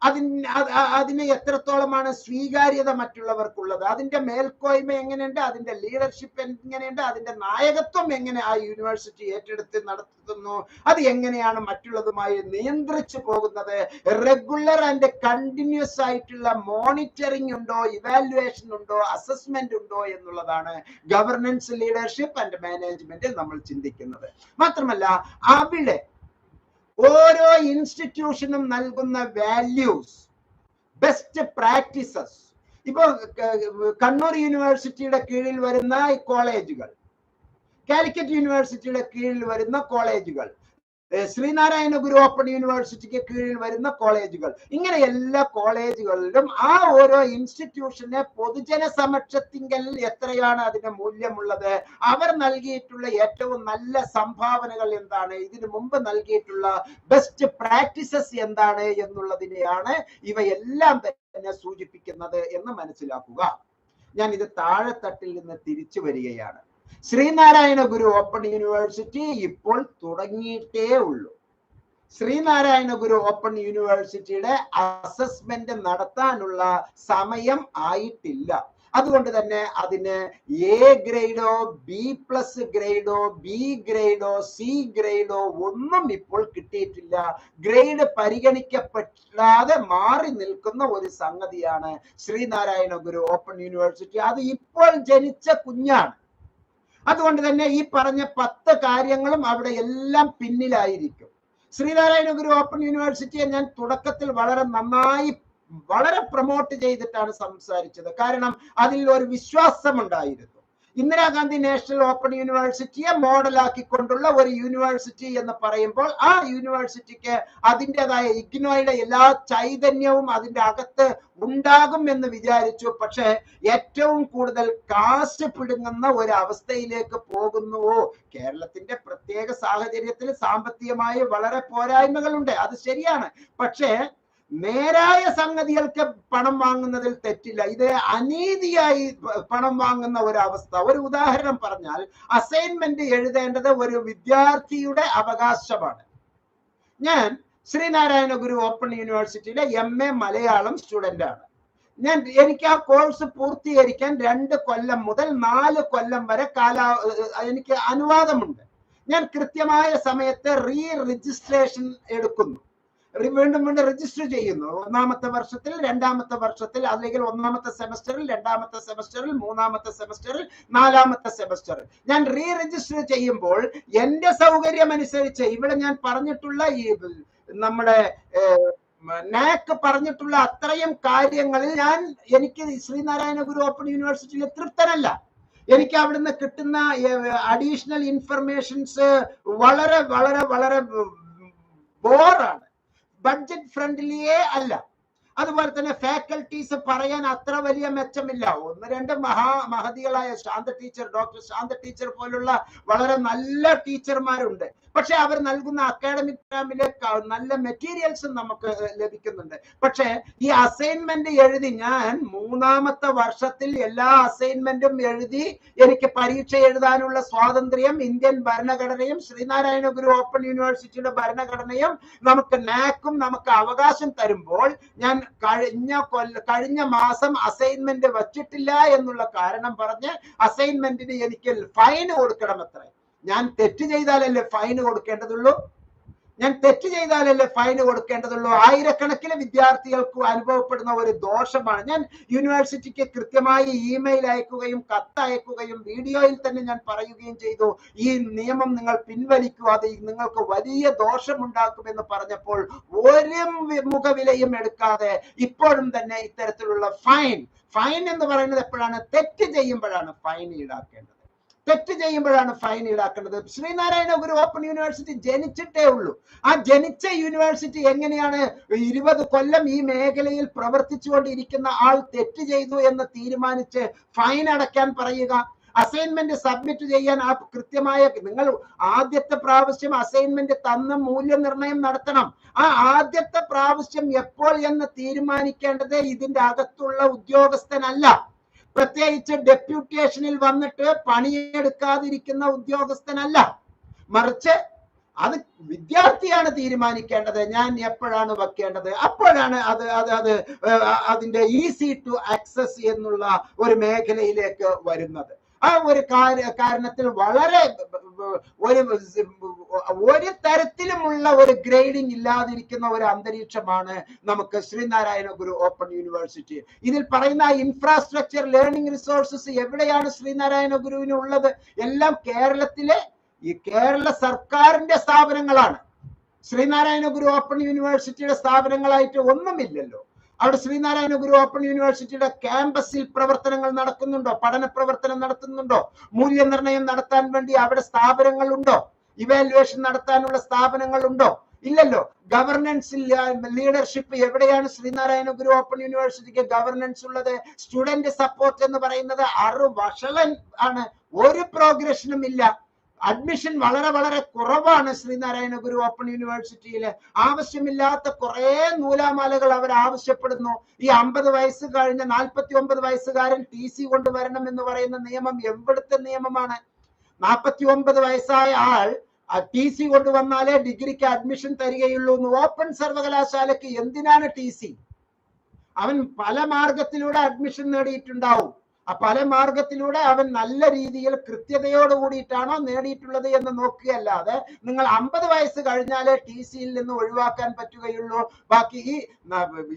[SPEAKER 1] അതിന് എത്രത്തോളമാണ് സ്വീകാര്യത മറ്റുള്ളവർക്കുള്ളത്, അതിന്റെ മേൽക്കോയ്മ എങ്ങനെയുണ്ട്, അതിന്റെ ലീഡർഷിപ്പ് എങ്ങനെയുണ്ട്, അതിന്റെ നായകത്വം എങ്ങനെ ആ യൂണിവേഴ്സിറ്റി ഏറ്റെടുത്ത് നടത്തുന്നു, അത് എങ്ങനെയാണ് മറ്റുള്ളതുമായി നിയന്ത്രിച്ചു പോകുന്നത്, റെഗുലർ ആൻഡ് കണ്ടിന്യൂസ് ആയിട്ടുള്ള മോണിറ്ററിംഗ് ഉണ്ടോ, ഇവാലുവേഷൻ ഉണ്ടോ, അസസ്മെന്റ് ഉണ്ടോ എന്നുള്ളതാണ് ഗവർണൻസ്, ലീഡർഷിപ്പ് ആൻഡ് മാനേജ്മെന്റിൽ നമ്മൾ ചിന്തിക്കുന്നത്. മാത്രമല്ല അവിടെ ഓരോ ഇൻസ്റ്റിറ്റ്യൂഷനും നൽകുന്ന വാല്യൂസ്, ബെസ്റ്റ് പ്രാക്ടീസസ്. ഇപ്പൊ കണ്ണൂർ യൂണിവേഴ്സിറ്റിയുടെ കീഴിൽ വരുന്ന കോളേജുകൾ, കാലിക്കറ്റ് യൂണിവേഴ്സിറ്റിയുടെ കീഴിൽ വരുന്ന കോളേജുകൾ, ശ്രീനാരായണ ഗുരു ഓപ്പൺ യൂണിവേഴ്സിറ്റിക്ക് കീഴിൽ വരുന്ന കോളേജുകൾ, ഇങ്ങനെ എല്ലാ കോളേജുകളിലും ആ ഓരോ ഇൻസ്റ്റിറ്റ്യൂഷനെ പൊതുജന സമക്ഷത്തിങ്കൽ എത്രയാണ് അതിന്റെ മൂല്യമുള്ളത്, അവർ നൽകിയിട്ടുള്ള ഏറ്റവും നല്ല സംഭാവനകൾ എന്താണ്, ഇതിനു മുമ്പ് നൽകിയിട്ടുള്ള ബെസ്റ്റ് പ്രാക്ടീസസ് എന്താണ് എന്നുള്ളതിനെയാണ് ഇവയെല്ലാം തന്നെ സൂചിപ്പിക്കുന്നത് എന്ന് മനസ്സിലാക്കുക. ഞാൻ ഇത് താഴെത്തട്ടിൽ നിന്ന് തിരിച്ചു വരികയാണ്. ശ്രീനാരായണ ഗുരു ഓപ്പൺ യൂണിവേഴ്സിറ്റി ഇപ്പോൾ തുടങ്ങിയിട്ടേ ഉള്ളൂ. ശ്രീനാരായണ ഗുരു ഓപ്പൺ യൂണിവേഴ്സിറ്റിയുടെ അസസ്മെന്റ് നടത്താനുള്ള സമയം ആയിട്ടില്ല. അതുകൊണ്ട് തന്നെ അതിന് എ ഗ്രേഡോ, B+ ഗ്രേഡോ, B ഗ്രേഡോ, C ഗ്രേഡോ ഒന്നും ഇപ്പോൾ കിട്ടിയിട്ടില്ല. ഗ്രേഡ് പരിഗണിക്കപ്പെടാതെ മാറി നിൽക്കുന്ന ഒരു സംഗതിയാണ് ശ്രീനാരായണ ഗുരു ഓപ്പൺ യൂണിവേഴ്സിറ്റി. അത് ഇപ്പോൾ ജനിച്ച കുഞ്ഞാണ്. അതുകൊണ്ട് തന്നെ ഈ പറഞ്ഞ 10 കാര്യങ്ങളും അവിടെ എല്ലാം പിന്നിലായിരിക്കും. ശ്രീനാരായണ ഗുരു ഓപ്പൺ യൂണിവേഴ്സിറ്റിയെ ഞാൻ തുടക്കത്തിൽ വളരെ നന്നായി, വളരെ പ്രൊമോട്ട് ചെയ്തിട്ടാണ് സംസാരിച്ചത്. കാരണം അതിൽ ഒരു വിശ്വാസമുണ്ടായിരുന്നു. ഇന്ദിരാഗാന്ധി നാഷണൽ ഓപ്പൺ യൂണിവേഴ്സിറ്റിയെ മോഡലാക്കിക്കൊണ്ടുള്ള ഒരു യൂണിവേഴ്സിറ്റി എന്ന് പറയുമ്പോൾ ആ യൂണിവേഴ്സിറ്റിക്ക് അതിൻ്റെതായ ഇഗ്നോയുടെ എല്ലാ ചൈതന്യവും അതിൻ്റെ അകത്ത് ഉണ്ടാകും എന്ന് വിചാരിച്ചു. പക്ഷെ ഏറ്റവും കൂടുതൽ കാശ് പിടുങ്ങുന്ന ഒരു അവസ്ഥയിലേക്ക് പോകുന്നുവോ? കേരളത്തിന്റെ പ്രത്യേക സാഹചര്യത്തിൽ സാമ്പത്തികമായി വളരെ പോരായ്മകളുണ്ട്, അത് ശരിയാണ്. പക്ഷേ നേരായ സംഗതികൾക്ക് പണം വാങ്ങുന്നതിൽ തെറ്റില്ല. ഇത് അനീതിയായി പണം വാങ്ങുന്ന ഒരു അവസ്ഥ. ഒരു ഉദാഹരണം പറഞ്ഞാൽ, അസൈൻമെന്റ് എഴുതേണ്ടത് ഒരു വിദ്യാർത്ഥിയുടെ അവകാശമാണ്. ഞാൻ ശ്രീനാരായണ ഗുരു ഓപ്പൺ യൂണിവേഴ്സിറ്റിയിലെ MA മലയാളം സ്റ്റുഡന്റ് ആണ്. എനിക്ക് ആ കോഴ്സ് പൂർത്തീകരിക്കാൻ 2 കൊല്ലം മുതൽ 4 കൊല്ലം വരെ എനിക്ക് അനുവാദമുണ്ട്. ഞാൻ കൃത്യമായ സമയത്ത് രജിസ്ട്രേഷൻ എടുക്കുന്നു, വീണ്ടും രജിസ്റ്റർ ചെയ്യുന്നു. 1ാമത്തെ വർഷത്തിൽ, 2ാമത്തെ വർഷത്തിൽ, അല്ലെങ്കിൽ 1ാമത്തെ സെമസ്റ്ററിൽ, 2ാമത്തെ സെമസ്റ്ററിൽ, 3ാമത്തെ സെമസ്റ്ററിൽ, 4ാമത്തെ സെമസ്റ്ററിൽ ഞാൻ രജിസ്റ്റർ ചെയ്യുമ്പോൾ എന്റെ സൗകര്യം അനുസരിച്ച് ഇവിടെ ഞാൻ പറഞ്ഞിട്ടുള്ള ഈ നമ്മുടെ NAC പറഞ്ഞിട്ടുള്ള അത്രയും കാര്യങ്ങളിൽ എനിക്ക് ശ്രീനാരായണ ഗുരു ഓപ്പൺ യൂണിവേഴ്സിറ്റിയിൽ തൃപ്തനല്ല. എനിക്ക് അവിടുന്ന് കിട്ടുന്ന അഡീഷണൽ ഇൻഫർമേഷൻസ് വളരെ വളരെ വളരെ ബോറാണ്, ബഡ്ജറ്റ് ഫ്രണ്ട്ലിയേ അല്ല. അതുപോലെ തന്നെ ഫാക്കൽറ്റീസ് പറയാൻ അത്ര വലിയ മെച്ചമില്ല. 1-2 മഹതികളായ ഡോക്ടർ ശാന്ത ടീച്ചർ പോലുള്ള വളരെ നല്ല ടീച്ചർമാരുണ്ട്. പക്ഷെ അവർ നൽകുന്ന അക്കാഡമിക് പ്രോഗ്രാമിലെ നല്ല മെറ്റീരിയൽസും നമുക്ക് ലഭിക്കുന്നുണ്ട്. പക്ഷെ ഈ അസൈൻമെന്റ് എഴുതി ഞാൻ 3ാമത്തെ വർഷത്തിൽ എല്ലാ അസൈൻമെന്റും എഴുതി എനിക്ക് പരീക്ഷ എഴുതാനുള്ള സ്വാതന്ത്ര്യം ഇന്ത്യൻ ഭരണഘടനയും ശ്രീനാരായണ ഗുരു ഓപ്പൺ യൂണിവേഴ്സിറ്റിയുടെ ഭരണഘടനയും നമുക്ക് NAC-ഉം നമുക്ക് അവകാശം തരുമ്പോൾ ഞാൻ കഴിഞ്ഞ മാസം അസൈൻമെന്റ് വച്ചിട്ടില്ല എന്നുള്ള കാരണം പറഞ്ഞ് അസൈൻമെന്റിന് എനിക്ക് ഫൈൻ കൊടുക്കണമത്രേ. ഞാൻ തെറ്റ് ചെയ്താലല്ലേ ഫൈൻ കൊടുക്കേണ്ടതുള്ളൂ? ആയിരക്കണക്കിന് വിദ്യാർത്ഥികൾക്ക് അനുഭവപ്പെടുന്ന ഒരു ദോഷമാണ്. ഞാൻ യൂണിവേഴ്സിറ്റിക്ക് കൃത്യമായി ഇമെയിൽ അയക്കുകയും കത്തയക്കുകയും വീഡിയോയിൽ തന്നെ ഞാൻ പറയുകയും ചെയ്തു, ഈ നിയമം നിങ്ങൾ പിൻവലിക്കുക, അത് നിങ്ങൾക്ക് വലിയ ദോഷമുണ്ടാക്കുമെന്ന് പറഞ്ഞപ്പോൾ ഒരു മുഖവിലയും എടുക്കാതെ ഇപ്പോഴും തന്നെ ഇത്തരത്തിലുള്ള ഫൈൻ എന്ന് പറയുന്നത് എപ്പോഴാണ്? തെറ്റ് ചെയ്യുമ്പോഴാണ് ഫൈൻ ഈടാക്കേണ്ടത്. തെറ്റ് ചെയ്യുമ്പോഴാണ് fine ഈടാക്കേണ്ടത്. Sreenarayana Guru open university ജനിച്ചിട്ടേ ഉള്ളൂ. ആ ജനിച്ച യൂണിവേഴ്സിറ്റി എങ്ങനെയാണ് 20 കൊല്ലം ഈ മേഖലയിൽ പ്രവർത്തിച്ചുകൊണ്ടിരിക്കുന്ന ആൾ തെറ്റ് ചെയ്തു എന്ന് തീരുമാനിച്ച് ഫൈൻ അടയ്ക്കാൻ പറയുക? അസൈൻമെന്റ് സബ്മിറ്റ് ചെയ്യാൻ ആ കൃത്യമായ, നിങ്ങൾ ആദ്യത്തെ പ്രാവശ്യം അസൈൻമെന്റ് തന്ന മൂല്യനിർണ്ണയം നടത്തണം. ആ ആദ്യത്തെ പ്രാവശ്യം എപ്പോൾ എന്ന് തീരുമാനിക്കേണ്ടത് ഇതിന്റെ അകത്തുള്ള ഉദ്യോഗസ്ഥനല്ല, പ്രത്യേകിച്ച് ഡെപ്യൂട്ടേഷനിൽ വന്നിട്ട് പണിയെടുക്കാതിരിക്കുന്ന ഉദ്യോഗസ്ഥനല്ല, മറിച്ച് അത് വിദ്യാർത്ഥിയാണ് തീരുമാനിക്കേണ്ടത്. ഞാൻ എപ്പോഴാണ് വെക്കേണ്ടത്, അപ്പോഴാണ് അതിന്റെ ഈസി ടു ആക്സസ് എന്നുള്ള ഒരു മേഖലയിലേക്ക് വരുന്നത്. ആ ഒരു കാരണത്തിൽ വളരെ ഒരു തരത്തിലുമുള്ള ഒരു ഗ്രേഡിംഗ് ഇല്ലാതിരിക്കുന്ന ഒരു അന്തരീക്ഷമാണ് നമുക്ക് ശ്രീനാരായണ ഗുരു ഓപ്പൺ യൂണിവേഴ്സിറ്റി. ഇതിൽ പറയുന്ന ഇൻഫ്രാസ്ട്രക്ചർ, ലേണിംഗ് റിസോഴ്സസ് എവിടെയാണ് ശ്രീനാരായണ ഗുരുവിന് ഉള്ളത്? എല്ലാം കേരളത്തിലെ ഈ കേരള സർക്കാരിന്റെ സ്ഥാപനങ്ങളാണ്. ശ്രീനാരായണ ഗുരു ഓപ്പൺ യൂണിവേഴ്സിറ്റിയുടെ സ്ഥാപനങ്ങളായിട്ട് ഒന്നുമില്ലല്ലോ. അവിടെ ശ്രീനാരായണ ഗുരു ഓപ്പൺ യൂണിവേഴ്സിറ്റിയുടെ ക്യാമ്പസിൽ പ്രവർത്തനങ്ങൾ നടക്കുന്നുണ്ടോ? പഠന പ്രവർത്തനം നടത്തുന്നുണ്ടോ? മൂല്യനിർണ്ണയം നടത്താൻ വേണ്ടി അവിടെ സ്ഥാപനങ്ങളുണ്ടോ? ഇവാലുവേഷൻ നടത്താനുള്ള സ്ഥാപനങ്ങളുണ്ടോ? ഇല്ലല്ലോ. ഗവർണൻസ്, ലീഡർഷിപ്പ് എവിടെയാണ് ശ്രീനാരായണ ഗുരു ഓപ്പൺ യൂണിവേഴ്സിറ്റിക്ക് ഗവർണൻസ് ഉള്ളത്? സ്റ്റുഡന്റ് സപ്പോർട്ട് എന്ന് പറയുന്നത് വഷളൻ ആണ്, ഒരു പ്രോഗ്രഷനും ഇല്ല. അഡ്മിഷൻ വളരെ വളരെ കുറവാണ് ശ്രീനാരായണ ഗുരു ഓപ്പൺ യൂണിവേഴ്സിറ്റിയിൽ. ആവശ്യമില്ലാത്ത കുറെ നൂലാമാലകൾ അവർ ആവശ്യപ്പെടുന്നു. ഈ 50 വയസ്സ് കഴിഞ്ഞ 49 വയസ്സുകാരൻ TC കൊണ്ടുവരണം എന്ന് പറയുന്ന നിയമം എവിടുത്തെ നിയമമാണ്? 49 വയസ്സായ ആൾ TC കൊണ്ടുവന്നാലേ ഡിഗ്രിക്ക് അഡ്മിഷൻ തരികയുള്ളൂ. ഓപ്പൺ സർവകലാശാലയ്ക്ക് എന്തിനാണ് TC? അവൻ പല മാർഗത്തിലൂടെ അഡ്മിഷൻ നേടിയിട്ടുണ്ടാവും. ആ പല മാർഗത്തിലൂടെ അവൻ നല്ല രീതിയിൽ കൃത്യതയോട് കൂടിയിട്ടാണോ നേടിയിട്ടുള്ളത് എന്ന് നോക്കുകയല്ലാതെ നിങ്ങൾ 50 വയസ്സ് കഴിഞ്ഞാലേ TCയിൽ നിന്ന് ഒഴിവാക്കാൻ പറ്റുകയുള്ളൂ. ബാക്കി ഈ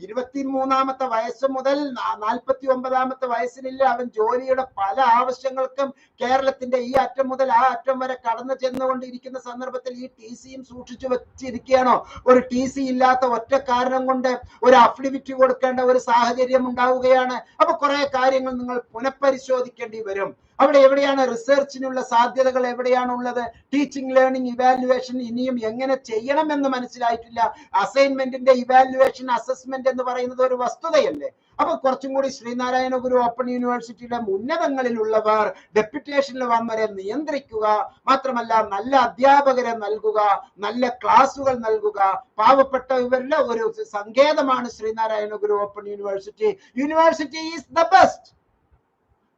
[SPEAKER 1] 23-ാമത്തെ വയസ്സ് മുതൽ 49-ാമത്തെ വയസ്സിനില്ല അവൻ ജോലിയുടെ പല ആവശ്യങ്ങൾക്കും കേരളത്തിന്റെ ഈ അറ്റം മുതൽ ആ അറ്റം വരെ കടന്നു ചെന്നുകൊണ്ടിരിക്കുന്ന സന്ദർഭത്തിൽ ഈ TCയും സൂക്ഷിച്ചു വെച്ചിരിക്കുകയാണോ? ഒരു TC ഇല്ലാത്ത ഒറ്റ കാരണം കൊണ്ട് ഒരു അഫിഡവിറ്റ് കൊടുക്കേണ്ട ഒരു സാഹചര്യം ഉണ്ടാവുകയാണ്. അപ്പൊ കുറെ കാര്യങ്ങൾ നിങ്ങൾ പുനഃപരിശോധിക്കേണ്ടി വരും. അവിടെ എവിടെയാണ് റിസർച്ചിനുള്ള സാധ്യതകൾ, എവിടെയാണുള്ളത്? ടീച്ചിങ്, ലേണിംഗ്, ഇവാലുവേഷൻ ഇനിയും എങ്ങനെ ചെയ്യണമെന്ന് മനസ്സിലായിട്ടില്ല. അസൈൻമെന്റിന്റെ ഇവാലുവേഷൻ, അസസ്മെന്റ് എന്ന് പറയുന്നത് ഒരു വസ്തുതയല്ലേ? അപ്പൊ കുറച്ചും കൂടി ശ്രീനാരായണ ഗുരു ഓപ്പൺ യൂണിവേഴ്സിറ്റിയുടെ ഉന്നതങ്ങളിലുള്ളവർ ഡെപ്യൂട്ടേഷനിൽ വന്നവരെ നിയന്ത്രിക്കുക, മാത്രമല്ല നല്ല അധ്യാപകരെ നൽകുക, നല്ല ക്ലാസുകൾ നൽകുക. പാവപ്പെട്ട ഇവരുടെ ഒരു സങ്കേതമാണ് Sreenarayana Guru open university. University is the best.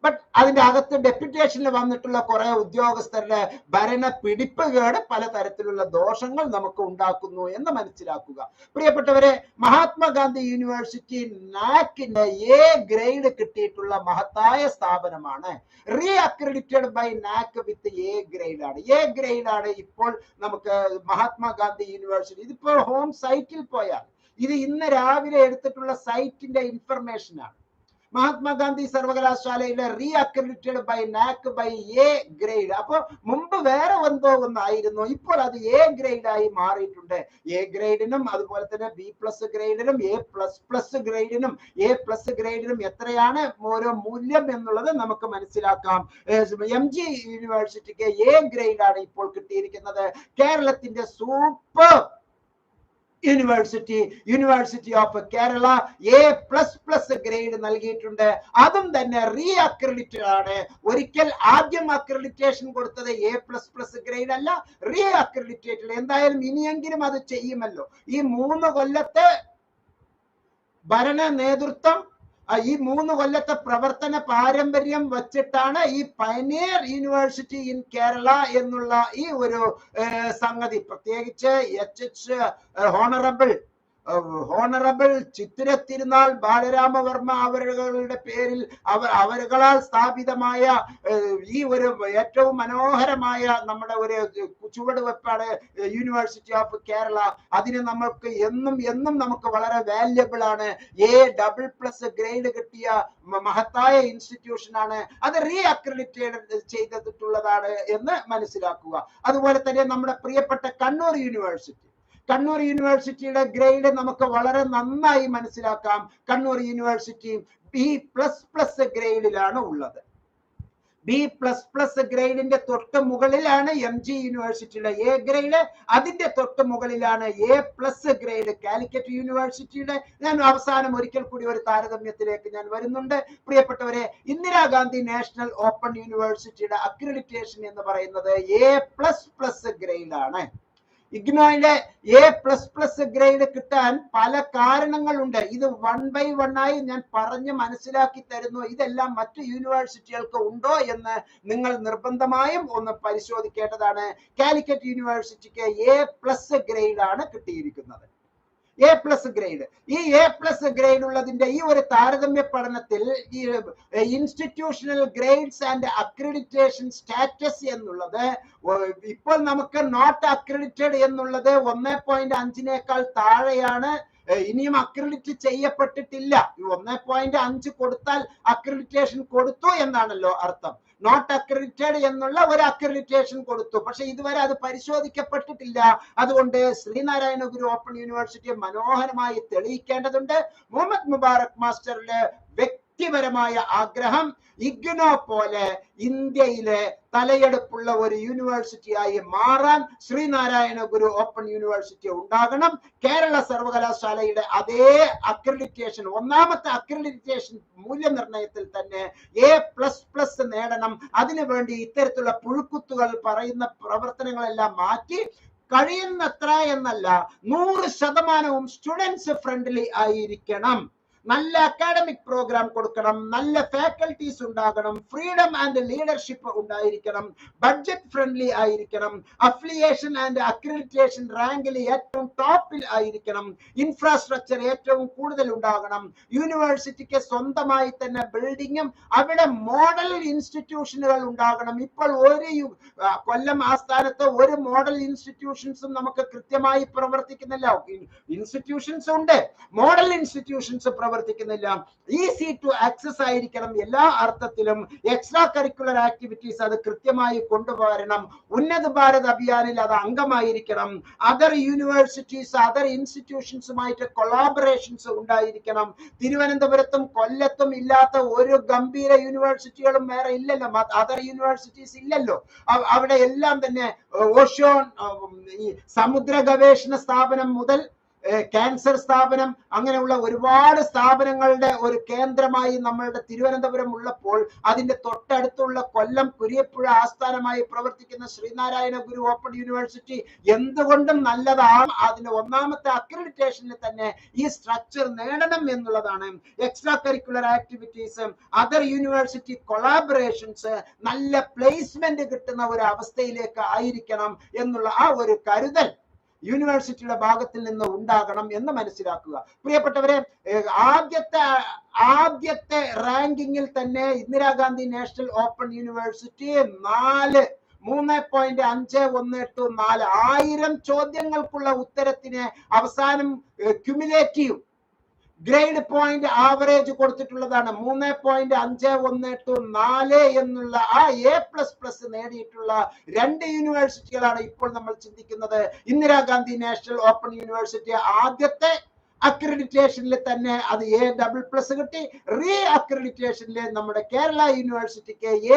[SPEAKER 1] But അതിന്റെ അകത്ത് ഡെപ്യൂട്ടേഷനിൽ വന്നിട്ടുള്ള കുറെ ഉദ്യോഗസ്ഥരുടെ ഭരണ പിടിപ്പുകേട് പലതരത്തിലുള്ള ദോഷങ്ങൾ നമുക്ക് ഉണ്ടാക്കുന്നു എന്ന് മനസ്സിലാക്കുക. പ്രിയപ്പെട്ടവരെ, മഹാത്മാഗാന്ധി യൂണിവേഴ്സിറ്റി നാക്കിന്റെ A ഗ്രേഡ് കിട്ടിയിട്ടുള്ള മഹത്തായ സ്ഥാപനമാണ്. Reaccredited by NAAC with A grade ആണ്. A ഗ്രേഡ് ആണ് ഇപ്പോൾ നമുക്ക് മഹാത്മാഗാന്ധി യൂണിവേഴ്സിറ്റി. ഇതിപ്പോ ഹോം സൈറ്റിൽ പോയാൽ ഇത് ഇന്ന് രാവിലെ എടുത്തിട്ടുള്ള സൈറ്റിന്റെ ഇൻഫർമേഷൻ ആണ്. മഹാത്മാഗാന്ധി സർവകലാശാലയുടെ reaccredited by NAAC by A grade. അപ്പൊ മുമ്പ് വേറെ എന്തോ ഒന്നായിരുന്നു, ഇപ്പോൾ അത് A ഗ്രേഡ് ആയി മാറിയിട്ടുണ്ട്. A ഗ്രേഡിനും അതുപോലെ തന്നെ B+ ഗ്രേഡിനും A++ ഗ്രേഡിനും A+ ഗ്രേഡിനും എത്രയാണ് ഓരോ മൂല്യം എന്നുള്ളത് നമുക്ക് മനസ്സിലാക്കാം. MG യൂണിവേഴ്സിറ്റിക്ക് A ഗ്രേഡ് ആണ് ഇപ്പോൾ കിട്ടിയിരിക്കുന്നത്. കേരളത്തിന്റെ super university of Kerala A++ grade നൽകിയിട്ടുണ്ട്. അതും തന്നെ റീ അക്രഡിറ്റഡ് ആണ്. ഒരിക്കൽ ആദ്യം അക്രഡിറ്റേഷൻ കൊടുത്തത് A++ ഗ്രേഡ് അല്ല, റീ അക്രഡിറ്റേറ്റഡ്. എന്തായാലും ഇനിയെങ്കിലും അത് ചെയ്യുമല്ലോ. ഈ 3 കൊല്ലത്തെ ഭരണ നേതൃത്വം, ഈ 3 കൊല്ലത്തെ പ്രവർത്തന പാരമ്പര്യം വച്ചിട്ടാണ് ഈ പയനിയർ യൂണിവേഴ്സിറ്റി ഇൻ കേരള എന്നുള്ള ഈ ഒരു സംഗതി, പ്രത്യേകിച്ച് ഹോണറബിൾ ചിത്തിര തിരുനാൾ ബാലരാമവർമ്മ അവരുടെ പേരിൽ അവരുകളാൽ സ്ഥാപിതമായ ഈ ഒരു ഏറ്റവും മനോഹരമായ നമ്മുടെ ഒരു ചുവടുവെപ്പാണ് യൂണിവേഴ്സിറ്റി ഓഫ് കേരള. അതിന് നമ്മൾക്ക് എന്നും നമുക്ക് വളരെ വാല്യബിൾ ആണ്. A++ ഗ്രേഡ് കിട്ടിയ മഹത്തായ ഇൻസ്റ്റിറ്റ്യൂഷൻ ആണ്. അത് റീ അക്രഡിറ്റേറ്റ് ചെയ്തിട്ടുള്ളതാണ് എന്ന് മനസ്സിലാക്കുക. അതുപോലെ തന്നെ നമ്മുടെ പ്രിയപ്പെട്ട കണ്ണൂർ യൂണിവേഴ്സിറ്റിയുടെ ഗ്രേഡ് നമുക്ക് വളരെ നന്നായി മനസ്സിലാക്കാം. കണ്ണൂർ യൂണിവേഴ്സിറ്റി B++ ഗ്രേഡിലാണ് ഉള്ളത്. B++ ഗ്രേഡിന്റെ തൊട്ട് മുകളിലാണ് MG യൂണിവേഴ്സിറ്റിയുടെ A ഗ്രേഡ്, അതിന്റെ തൊട്ട് മുകളിലാണ് A+ ഗ്രേഡ് കാലിക്കറ്റ് യൂണിവേഴ്സിറ്റിയുടെ. ഞാൻ അവസാനം ഒരിക്കൽ കൂടി ഒരു താരതമ്യത്തിലേക്ക് ഞാൻ വരുന്നുണ്ട് പ്രിയപ്പെട്ടവരെ. ഇന്ദിരാഗാന്ധി നാഷണൽ ഓപ്പൺ യൂണിവേഴ്സിറ്റിയുടെ അക്രഡിറ്റേഷൻ എന്ന് പറയുന്നത് A++ ഗ്രേഡ് ആണ്. ഇഗ്നോയിലെ A++ ഗ്രേഡ് കിട്ടാൻ പല കാരണങ്ങളുണ്ട്. ഇത് 1 by 1 ആയി ഞാൻ പറഞ്ഞ് മനസ്സിലാക്കി തരുന്നു. ഇതെല്ലാം മറ്റു യൂണിവേഴ്സിറ്റികൾക്ക് ഉണ്ടോ എന്ന് നിങ്ങൾ നിർബന്ധമായും ഒന്ന് പരിശോധിക്കേണ്ടതാണ്. കാലിക്കറ്റ് യൂണിവേഴ്സിറ്റിക്ക് A+ ഗ്രേഡ് ആണ് കിട്ടിയിരിക്കുന്നത്. A+ grade. ഈ A+ ഗ്രേഡ് ഉള്ളതിന്റെ ഈ ഒരു താരതമ്യ പഠനത്തിൽ ഈ institutional grades and accreditation status എന്നുള്ളത് ഇപ്പോൾ നമുക്ക് നോട്ട് അക്രഡിറ്റഡ് എന്നുള്ളത് 1.5 താഴെയാണ്. ഇനിയും അക്രഡിറ്റ് ചെയ്യപ്പെട്ടിട്ടില്ല. 1.5 കൊടുത്താൽ അക്രഡിറ്റേഷൻ കൊടുത്തു എന്നാണല്ലോ അർത്ഥം. നോട്ട് അക്രഡിറ്റഡ് എന്നുള്ള ഒരു അക്രഡിറ്റേഷൻ കൊടുത്തു, പക്ഷെ ഇതുവരെ അത് പരിശോധിക്കപ്പെട്ടിട്ടില്ല. അതുകൊണ്ട് ശ്രീനാരായണ ഗുരു ഓപ്പൺ യൂണിവേഴ്സിറ്റി മനോഹരമായി തെളിയിക്കേണ്ടതുണ്ട്. മുഹമ്മദ് മുബാറക് മാസ്റ്ററിന്റെ വ്യക്തിപരമായ ആഗ്രഹം ഇഗ്നോ പോലെ ഇന്ത്യയിലെ തലയെടുപ്പുള്ള ഒരു യൂണിവേഴ്സിറ്റിയായി മാറാൻ ശ്രീനാരായണ ഗുരു ഓപ്പൺ യൂണിവേഴ്സിറ്റി ഉണ്ടാകണം. കേരള സർവകലാശാലയുടെ അതേ അക്രഡിറ്റേഷൻ, ഒന്നാമത്തെ അക്രഡിറ്റേഷൻ മൂല്യനിർണയത്തിൽ തന്നെ A++ നേടണം. അതിനുവേണ്ടി ഇത്തരത്തിലുള്ള പുഴുക്കുത്തുകൾ പറയുന്ന പ്രവർത്തനങ്ങളെല്ലാം മാറ്റി കഴിയുന്നത്ര എന്നല്ല 100% സ്റ്റുഡൻസ് ഫ്രണ്ട്ലി ആയിരിക്കണം. നല്ല അക്കാഡമിക് പ്രോഗ്രാം കൊടുക്കണം, നല്ല ഫാക്കൽറ്റീസ് ഉണ്ടാകണം, ഫ്രീഡം ആൻഡ് ലീഡർഷിപ്പ് ഉണ്ടായിരിക്കണം, ബഡ്ജറ്റ് ഫ്രണ്ട്ലി ആയിരിക്കണം, അഫിലിയേഷൻ ആൻഡ് അക്രഡിറ്റേഷൻ റാങ്കിൽ ഏറ്റവും ടോപ്പിൽ ആയിരിക്കണം, ഇൻഫ്രാസ്ട്രക്ചർ ഏറ്റവും കൂടുതൽ ഉണ്ടാകണം, യൂണിവേഴ്സിറ്റിക്ക് സ്വന്തമായി തന്നെ ബിൽഡിങ്ങും അവിടെ മോഡൽ ഇൻസ്റ്റിറ്റ്യൂഷനുകൾ ഉണ്ടാകണം. ഇപ്പോൾ ഒരു കൊല്ലം ആസ്ഥാനത്ത് ഒരു മോഡൽ ഇൻസ്റ്റിറ്റ്യൂഷൻസും നമുക്ക് കൃത്യമായി പ്രവർത്തിക്കുന്നില്ല. ഇൻസ്റ്റിറ്റ്യൂഷൻസ് ഉണ്ട്, മോഡൽ ഇൻസ്റ്റിറ്റ്യൂഷൻസ് പ്രവർത്തിക്കുന്നില്ല. ഈസി ടു ആക്സസ് ആയിരിക്കണം എല്ലാ അർത്ഥത്തിലും. എക്സ്ട്രാ കരിക്കുലർ ആക്ടിവിറ്റീസ് അത് കൃത്യമായി കൊണ്ടുവരണം. ഉന്നത ഭാരത് അഭിയാനിൽ അത് അംഗമായിരിക്കണം. അതർ യൂണിവേഴ്സിറ്റീസ് അതർ ഇൻസ്റ്റിറ്റ്യൂഷൻസുമായിട്ട് കൊളാബറേഷൻസ് ഉണ്ടായിരിക്കണം. തിരുവനന്തപുരത്തും കൊല്ലത്തും ഇല്ലാത്ത ഒരു ഗംഭീര യൂണിവേഴ്സിറ്റികളും വേറെ ഇല്ലല്ലോ, അതർ യൂണിവേഴ്സിറ്റീസ് ഇല്ലല്ലോ. അവിടെ എല്ലാം തന്നെ ഓഷോൺ, ഈ സമുദ്ര ഗവേഷണ സ്ഥാപനം മുതൽ ക്യാൻസർ സ്ഥാപനം, അങ്ങനെയുള്ള ഒരുപാട് സ്ഥാപനങ്ങളുടെ ഒരു കേന്ദ്രമായി നമ്മളുടെ തിരുവനന്തപുരം ഉള്ളപ്പോൾ അതിന്റെ തൊട്ടടുത്തുള്ള കൊല്ലം കുരിയപ്പുഴ ആസ്ഥാനമായി പ്രവർത്തിക്കുന്ന ശ്രീനാരായണ ഗുരു ഓപ്പൺ യൂണിവേഴ്സിറ്റി എന്തുകൊണ്ടും നല്ലതാണ്. അതിന്റെ ഒന്നാമത്തെ അക്രഡിറ്റേഷനിൽ തന്നെ ഈ സ്ട്രക്ചർ നേടണം എന്നുള്ളതാണ്. Extra curricular activities, other university collaborations, നല്ല പ്ലേസ്മെന്റ് കിട്ടുന്ന ഒരു അവസ്ഥയിലേക്ക് ആയിരിക്കണം എന്നുള്ള ആ ഒരു കരുതൽ യൂണിവേഴ്സിറ്റിയുടെ ഭാഗത്തിൽ നിന്ന് ഉണ്ടാകണം എന്ന് മനസ്സിലാക്കുക. പ്രിയപ്പെട്ടവരെ, ആദ്യത്തെ റാങ്കിങ്ങിൽ തന്നെ ഇന്ദിരാഗാന്ധി നാഷണൽ ഓപ്പൺ യൂണിവേഴ്സിറ്റി 3.518 1000 ചോദ്യങ്ങൾക്കുള്ള ഉത്തരത്തിന് അവസാനം ക്യുമുലേറ്റീവ് ഗ്രേഡ് പോയിന്റ് ആവറേജ് കൊടുത്തിട്ടുള്ളതാണ് 3.518 എന്നുള്ള ആ A++ നേടിയിട്ടുള്ള 2 യൂണിവേഴ്സിറ്റികളാണ് ഇപ്പോൾ നമ്മൾ ചിന്തിക്കുന്നത്. ഇന്ദിരാഗാന്ധി നാഷണൽ ഓപ്പൺ യൂണിവേഴ്സിറ്റി ആദ്യത്തെ അക്രഡിറ്റേഷനിൽ തന്നെ അത് A++ കിട്ടി. റീ അക്രഡിറ്റേഷനിൽ നമ്മുടെ കേരള യൂണിവേഴ്സിറ്റിക്ക് A++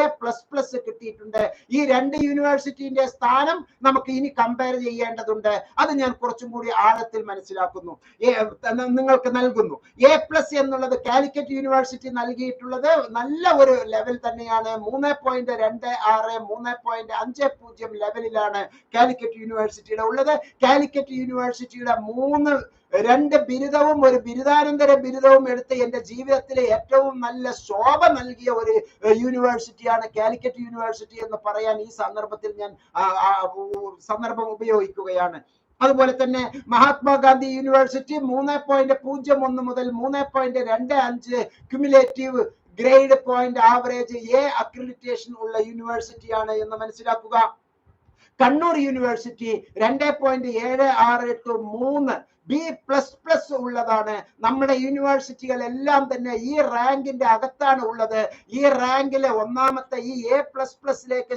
[SPEAKER 1] കിട്ടിയിട്ടുണ്ട്. ഈ 2 യൂണിവേഴ്സിറ്റിന്റെ സ്ഥാനം നമുക്ക് ഇനി കമ്പയർ ചെയ്യേണ്ടതുണ്ട്. അത് ഞാൻ കുറച്ചും കൂടി ആഴത്തിൽ മനസ്സിലാക്കുന്നു, നിങ്ങൾക്ക് നൽകുന്നു. A+ എന്നുള്ളത് കാലിക്കറ്റ് യൂണിവേഴ്സിറ്റി നൽകിയിട്ടുള്ളത് നല്ല ഒരു ലെവൽ തന്നെയാണ്. 3.26 3.50 ലെവലിലാണ് കാലിക്കറ്റ് യൂണിവേഴ്സിറ്റിയുടെ ഉള്ളത്. കാലിക്കറ്റ് യൂണിവേഴ്സിറ്റിയുടെ 2 ബിരുദവും ഒരു ബിരുദാനന്തര ബിരുദവും എടുത്ത് എന്റെ ജീവിതത്തിലെ ഏറ്റവും നല്ല ശോഭ നൽകിയ ഒരു യൂണിവേഴ്സിറ്റിയാണ് കാലിക്കറ്റ് യൂണിവേഴ്സിറ്റി എന്ന് പറയാൻ ഈ സന്ദർഭത്തിൽ ഞാൻ സന്ദർഭം ഉപയോഗിക്കുകയാണ്. അതുപോലെ തന്നെ മഹാത്മാഗാന്ധി യൂണിവേഴ്സിറ്റി 3.01 മുതൽ 3.25 cumulative grade point average A accreditation ഉള്ള യൂണിവേഴ്സിറ്റിയാണ് എന്ന് മനസ്സിലാക്കുക. കണ്ണൂർ യൂണിവേഴ്സിറ്റി 2.768 B++ ഉള്ളതാണ്. നമ്മുടെ യൂണിവേഴ്സിറ്റികൾ എല്ലാം തന്നെ ഈ റാങ്കിന്റെ അകത്താണ് ഉള്ളത്. ഈ റാങ്കിലെ ഒന്നാമത്തെ ഈ A++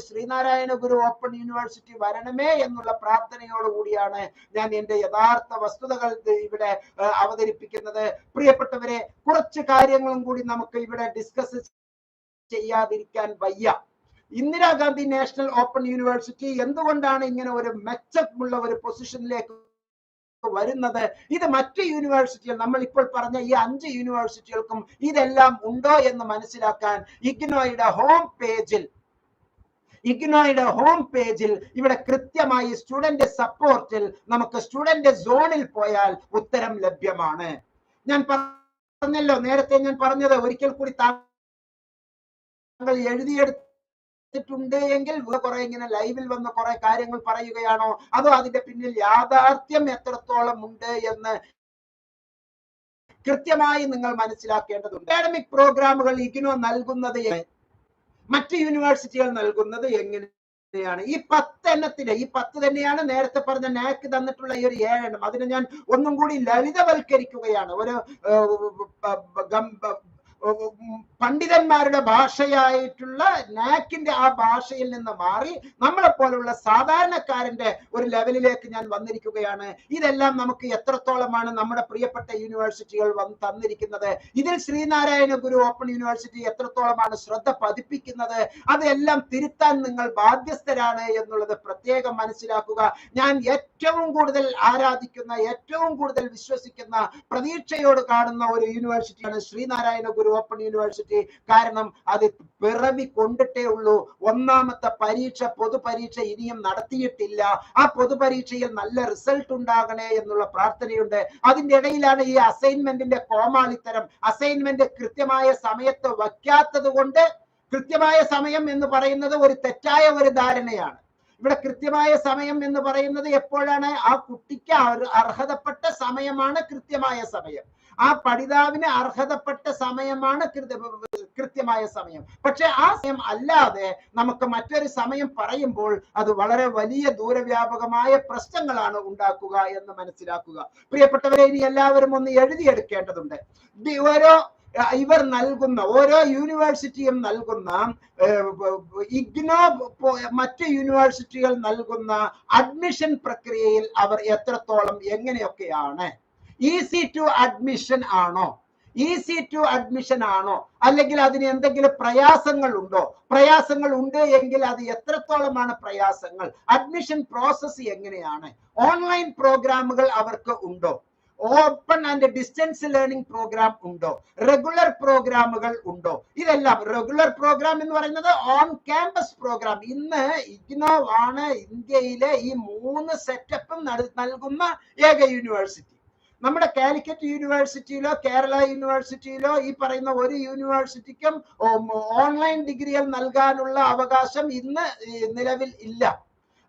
[SPEAKER 1] Sreenarayana Guru open university വരണമേ എന്നുള്ള പ്രാർത്ഥനയോടുകൂടിയാണ് ഞാൻ എന്റെ യഥാർത്ഥ വസ്തുതകൾ ഇവിടെ അവതരിപ്പിക്കുന്നത്. പ്രിയപ്പെട്ടവരെ, കുറച്ച് കാര്യങ്ങളും കൂടി നമുക്ക് ഇവിടെ ഡിസ്കസ് ചെയ്യാതിരിക്കാൻ വയ്യ. ഇന്ദിരാഗാന്ധി നാഷണൽ ഓപ്പൺ യൂണിവേഴ്സിറ്റി എന്തുകൊണ്ടാണ് ഇങ്ങനെ ഒരു മെച്ചമുള്ള ഒരു പൊസിഷനിലേക്ക് വരുന്നത്? ഇത് മറ്റ് യൂണിവേഴ്സിറ്റികൾ, നമ്മൾ ഇപ്പോൾ പറഞ്ഞ ഈ 5 യൂണിവേഴ്സിറ്റികൾക്കും ഇതെല്ലാം ഉണ്ടോ എന്ന് മനസ്സിലാക്കാൻ ഇഗ്നോയുടെ ഹോം പേജിൽ ഇവിടെ കൃത്യമായി സ്റ്റുഡന്റ് സപ്പോർട്ടിൽ നമുക്ക് സ്റ്റുഡന്റ് സോണിൽ പോയാൽ ഉത്തരം ലഭ്യമാണ്. ഞാൻ പറഞ്ഞല്ലോ, നേരത്തെ ഞാൻ പറഞ്ഞത് ഒരിക്കൽ കൂടി താങ്കൾ എഴുതിയെടുത്തിട്ടുണ്ട് എങ്കിൽ കുറെ ഇങ്ങനെ ലൈവിൽ വന്ന് കുറെ കാര്യങ്ങൾ പറയുകയാണോ, അതോ അതിന്റെ പിന്നിൽ യാഥാർത്ഥ്യം എത്രത്തോളം ഉണ്ട് എന്ന് കൃത്യമായി നിങ്ങൾ മനസ്സിലാക്കേണ്ടതുണ്ട്. അക്കാഡമിക് പ്രോഗ്രാമുകൾ ഇഗ്നോ നൽകുന്നത് മറ്റ് യൂണിവേഴ്സിറ്റികൾ നൽകുന്നത് എങ്ങനെയാണ്? ഈ 10 എണ്ണത്തിന്, ഈ 10 തന്നെയാണ് നേരത്തെ പറഞ്ഞ നാക് തന്നിട്ടുള്ള ഈ ഒരു 7 എണ്ണം. അതിനെ ഞാൻ ഒന്നും കൂടി ലളിതവൽക്കരിക്കുകയാണ്. ഒരു പണ്ഡിതന്മാരുടെ ഭാഷയായിട്ടുള്ള നാക്കിന്റെ ആ ഭാഷയിൽ നിന്ന് മാറി നമ്മളെ പോലുള്ള സാധാരണക്കാരന്റെ ഒരു ലെവലിലേക്ക് ഞാൻ വന്നിരിക്കുകയാണ്. ഇതെല്ലാം നമുക്ക് എത്രത്തോളമാണ് നമ്മുടെ പ്രിയപ്പെട്ട യൂണിവേഴ്സിറ്റികൾ തന്നിരിക്കുന്നത്, ഇതിൽ ശ്രീനാരായണ ഗുരു ഓപ്പൺ യൂണിവേഴ്സിറ്റി എത്രത്തോളമാണ് ശ്രദ്ധ പതിപ്പിക്കുന്നത്, അതെല്ലാം തിരുത്താൻ നിങ്ങൾ ബാധ്യസ്ഥരാണ് എന്നുള്ളത് പ്രത്യേകം മനസ്സിലാക്കുക. ഞാൻ ഏറ്റവും കൂടുതൽ ആരാധിക്കുന്ന, ഏറ്റവും കൂടുതൽ വിശ്വസിക്കുന്ന, പ്രതീക്ഷയോട് കാണുന്ന ഒരു യൂണിവേഴ്സിറ്റിയാണ് ശ്രീനാരായണ ഗുരു ഓപ്പൺ യൂണിവേഴ്സിറ്റി. കാരണം അത് പിറവി കൊണ്ടിട്ടേ ഉള്ളൂ. ഒന്നാമത്തെ പരീക്ഷ, പൊതുപരീക്ഷ ഇനിയും നടത്തിയിട്ടില്ല. ആ പൊതുപരീക്ഷയിൽ നല്ല റിസൾട്ട് ഉണ്ടാകണേ എന്നുള്ള പ്രാർത്ഥനയുണ്ട്. അതിന്റെ ഇടയിലാണ് ഈ അസൈൻമെന്റിന്റെ കോമാളിത്തരം. അസൈൻമെന്റ് കൃത്യമായ സമയത്ത് വയ്ക്കാത്തത് കൊണ്ട്, കൃത്യമായ സമയം എന്ന് പറയുന്നത് ഒരു തെറ്റായ ഒരു ധാരണയാണ്. ഇവിടെ കൃത്യമായ സമയം എന്ന് പറയുന്നത് എപ്പോഴാണ്? ആ കുട്ടിക്ക് അർഹതപ്പെട്ട സമയമാണ് കൃത്യമായ സമയം. ആ പഠിതാവിന് അർഹതപ്പെട്ട സമയമാണ് കൃത്യമായ സമയം. പക്ഷെ ആ സമയം അല്ലാതെ നമുക്ക് മറ്റൊരു സമയം പറയുമ്പോൾ അത് വളരെ വലിയ ദൂരവ്യാപകമായ പ്രശ്നങ്ങളാണ് ഉണ്ടാക്കുക എന്ന് മനസ്സിലാക്കുക. പ്രിയപ്പെട്ടവരെ, ഇനി എല്ലാവരും ഒന്ന് എഴുതിയെടുക്കേണ്ടതുണ്ട്. ഇവർ നൽകുന്ന, ഓരോ യൂണിവേഴ്സിറ്റിയും നൽകുന്ന, ഇഗ്നോ മറ്റ് യൂണിവേഴ്സിറ്റികൾ നൽകുന്ന അഡ്മിഷൻ പ്രക്രിയയിൽ അവർ എത്രത്തോളം, എങ്ങനെയൊക്കെയാണ്? ഈസി ടു അഡ്മിഷൻ ആണോ? അല്ലെങ്കിൽ അതിന് എന്തെങ്കിലും പ്രയാസങ്ങൾ ഉണ്ടോ? പ്രയാസങ്ങൾ ഉണ്ട് എങ്കിൽ അത് എത്രത്തോളമാണ് പ്രയാസങ്ങൾ? അഡ്മിഷൻ പ്രോസസ് എങ്ങനെയാണ്? ഓൺലൈൻ പ്രോഗ്രാമുകൾ അവർക്ക് ഉണ്ടോ? Open and distance learning program ഉണ്ടോ? റെഗുലർ പ്രോഗ്രാമുകൾ ഉണ്ടോ? ഇതെല്ലാം റെഗുലർ പ്രോഗ്രാം എന്ന് പറയുന്നത് ഓൺ ക്യാമ്പസ് പ്രോഗ്രാം. ഇന്ന് ഇഗ്നോ ആണ് ഇന്ത്യയിലെ ഈ 3 സെറ്റപ്പും നൽകുന്ന ഏക യൂണിവേഴ്സിറ്റി. നമ്മുടെ കാലിക്കറ്റ് യൂണിവേഴ്സിറ്റിയിലോ കേരള യൂണിവേഴ്സിറ്റിയിലോ ഈ പറയുന്ന ഒരു യൂണിവേഴ്സിറ്റിക്കും ഓൺലൈൻ ഡിഗ്രികൾ നൽകാനുള്ള അവകാശം ഇന്ന് നിലവിൽ ഇല്ല.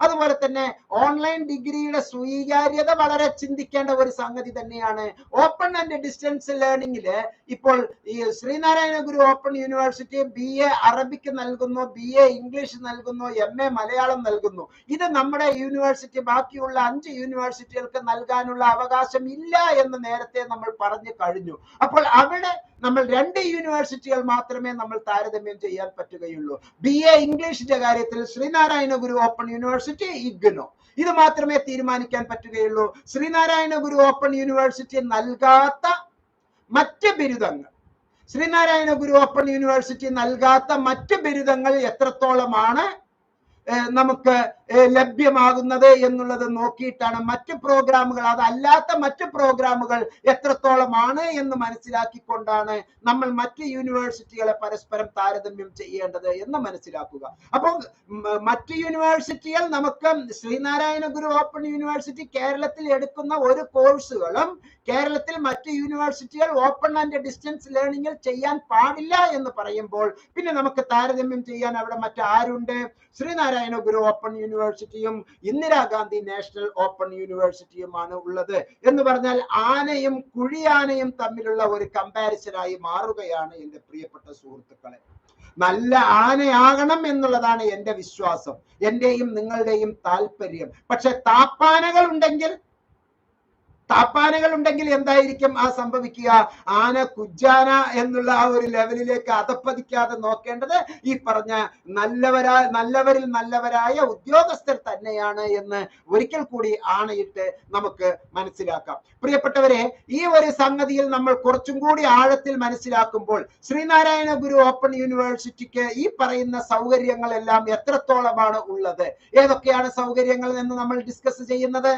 [SPEAKER 1] അതുപോലെ തന്നെ ഓൺലൈൻ ഡിഗ്രിയുടെ സ്വീകാര്യത വളരെ ചിന്തിക്കേണ്ട ഒരു സംഗതി തന്നെയാണ്. ഓപ്പൺ ആൻഡ് ഡിസ്റ്റൻസ് ലേണിംഗില് ഇപ്പോൾ ഈ Sreenarayana Guru open university BA അറബിക്ക് നൽകുന്നു, BA ഇംഗ്ലീഷ് നൽകുന്നു, MA മലയാളം നൽകുന്നു. ഇത് നമ്മുടെ യൂണിവേഴ്സിറ്റി ബാക്കിയുള്ള 5 യൂണിവേഴ്സിറ്റികൾക്ക് നൽകാനുള്ള അവകാശം ഇല്ല എന്ന് നേരത്തെ നമ്മൾ പറഞ്ഞു കഴിഞ്ഞു. അപ്പോൾ അവിടെ നമ്മൾ 2 യൂണിവേഴ്സിറ്റികൾ മാത്രമേ നമ്മൾ താരതമ്യം ചെയ്യാൻ പറ്റുകയുള്ളൂ. BA ഇംഗ്ലീഷിന്റെ കാര്യത്തിൽ ശ്രീനാരായണ ഗുരു ഓപ്പൺ യൂണിവേഴ്സിറ്റി, ഇഗ്നോ, ഇത് മാത്രമേ തീരുമാനിക്കാൻ പറ്റുകയുള്ളൂ. ശ്രീനാരായണ ഗുരു ഓപ്പൺ യൂണിവേഴ്സിറ്റി നൽകാത്ത മറ്റ് ബിരുദങ്ങൾ, ശ്രീനാരായണ ഗുരു ഓപ്പൺ യൂണിവേഴ്സിറ്റി നൽകാത്ത മറ്റ് ബിരുദങ്ങൾ എത്രത്തോളമാണ് നമുക്ക് ലഭ്യമാകുന്നത് എന്നുള്ളത് നോക്കിയിട്ടാണ് മറ്റ് പ്രോഗ്രാമുകൾ, അതല്ലാത്ത മറ്റ് പ്രോഗ്രാമുകൾ എത്രത്തോളമാണ് എന്ന് മനസ്സിലാക്കിക്കൊണ്ടാണ് നമ്മൾ മറ്റ് യൂണിവേഴ്സിറ്റികളെ പരസ്പരം താരതമ്യം ചെയ്യേണ്ടത് എന്ന് മനസ്സിലാക്കുക. അപ്പോൾ മറ്റ് യൂണിവേഴ്സിറ്റികൾ, നമുക്ക് ശ്രീനാരായണ ഗുരു ഓപ്പൺ യൂണിവേഴ്സിറ്റി കേരളത്തിൽ എടുക്കുന്ന ഒരു കോഴ്സുകളും കേരളത്തിൽ മറ്റ് യൂണിവേഴ്സിറ്റികൾ ഓപ്പൺ ആൻഡ് ഡിസ്റ്റൻസ് ലേണിംഗിൽ ചെയ്യാൻ പാടില്ല എന്ന് പറയുമ്പോൾ പിന്നെ നമുക്ക് താരതമ്യം ചെയ്യാൻ അവിടെ മറ്റാരുണ്ട്? ശ്രീനാരായണ ഗുരു ഓപ്പൺ യൂണിവേഴ്സിറ്റിയും ഇന്ദിരാഗാന്ധി നാഷണൽ ഓപ്പൺ യൂണിവേഴ്സിറ്റിയുമാണ് ഉള്ളത്. എന്ന് പറഞ്ഞാൽ ആനയും കുഴിയാനയും തമ്മിലുള്ള ഒരു കമ്പാരിസനായി മാറുകയാണ് എന്റെ പ്രിയപ്പെട്ട സുഹൃത്തുക്കളെ. നല്ല ആനയാകണം എന്നുള്ളതാണ് എന്റെ വിശ്വാസം, എന്റെയും നിങ്ങളുടെയും താല്പര്യം. പക്ഷെ താപ്പാനകൾ ഉണ്ടെങ്കിൽ താപ്പാനകൾ ഉണ്ടെങ്കിൽ എന്തായിരിക്കും ആ സംഭവിക്കുക? ആന കുജാന എന്നുള്ള ആ ഒരു ലെവലിലേക്ക് അതപ്പതിക്കാതെ നോക്കേണ്ടത് ഈ പറഞ്ഞ നല്ലവരിൽ നല്ലവരായ ഉദ്യോഗസ്ഥർ തന്നെയാണ് എന്ന് ഒരിക്കൽ കൂടി ആണയിട്ട് നമുക്ക് മനസ്സിലാക്കാം. പ്രിയപ്പെട്ടവരെ, ഈ ഒരു സംഗതിയിൽ നമ്മൾ കുറച്ചും കൂടി ആഴത്തിൽ മനസ്സിലാക്കുമ്പോൾ ശ്രീനാരായണ ഗുരു ഓപ്പൺ യൂണിവേഴ്സിറ്റിക്ക് ഈ പറയുന്ന സൗകര്യങ്ങളെല്ലാം എത്രത്തോളമാണ് ഉള്ളത്, ഏതൊക്കെയാണ് സൗകര്യങ്ങൾ എന്ന് നമ്മൾ ഡിസ്കസ് ചെയ്യുന്നത്.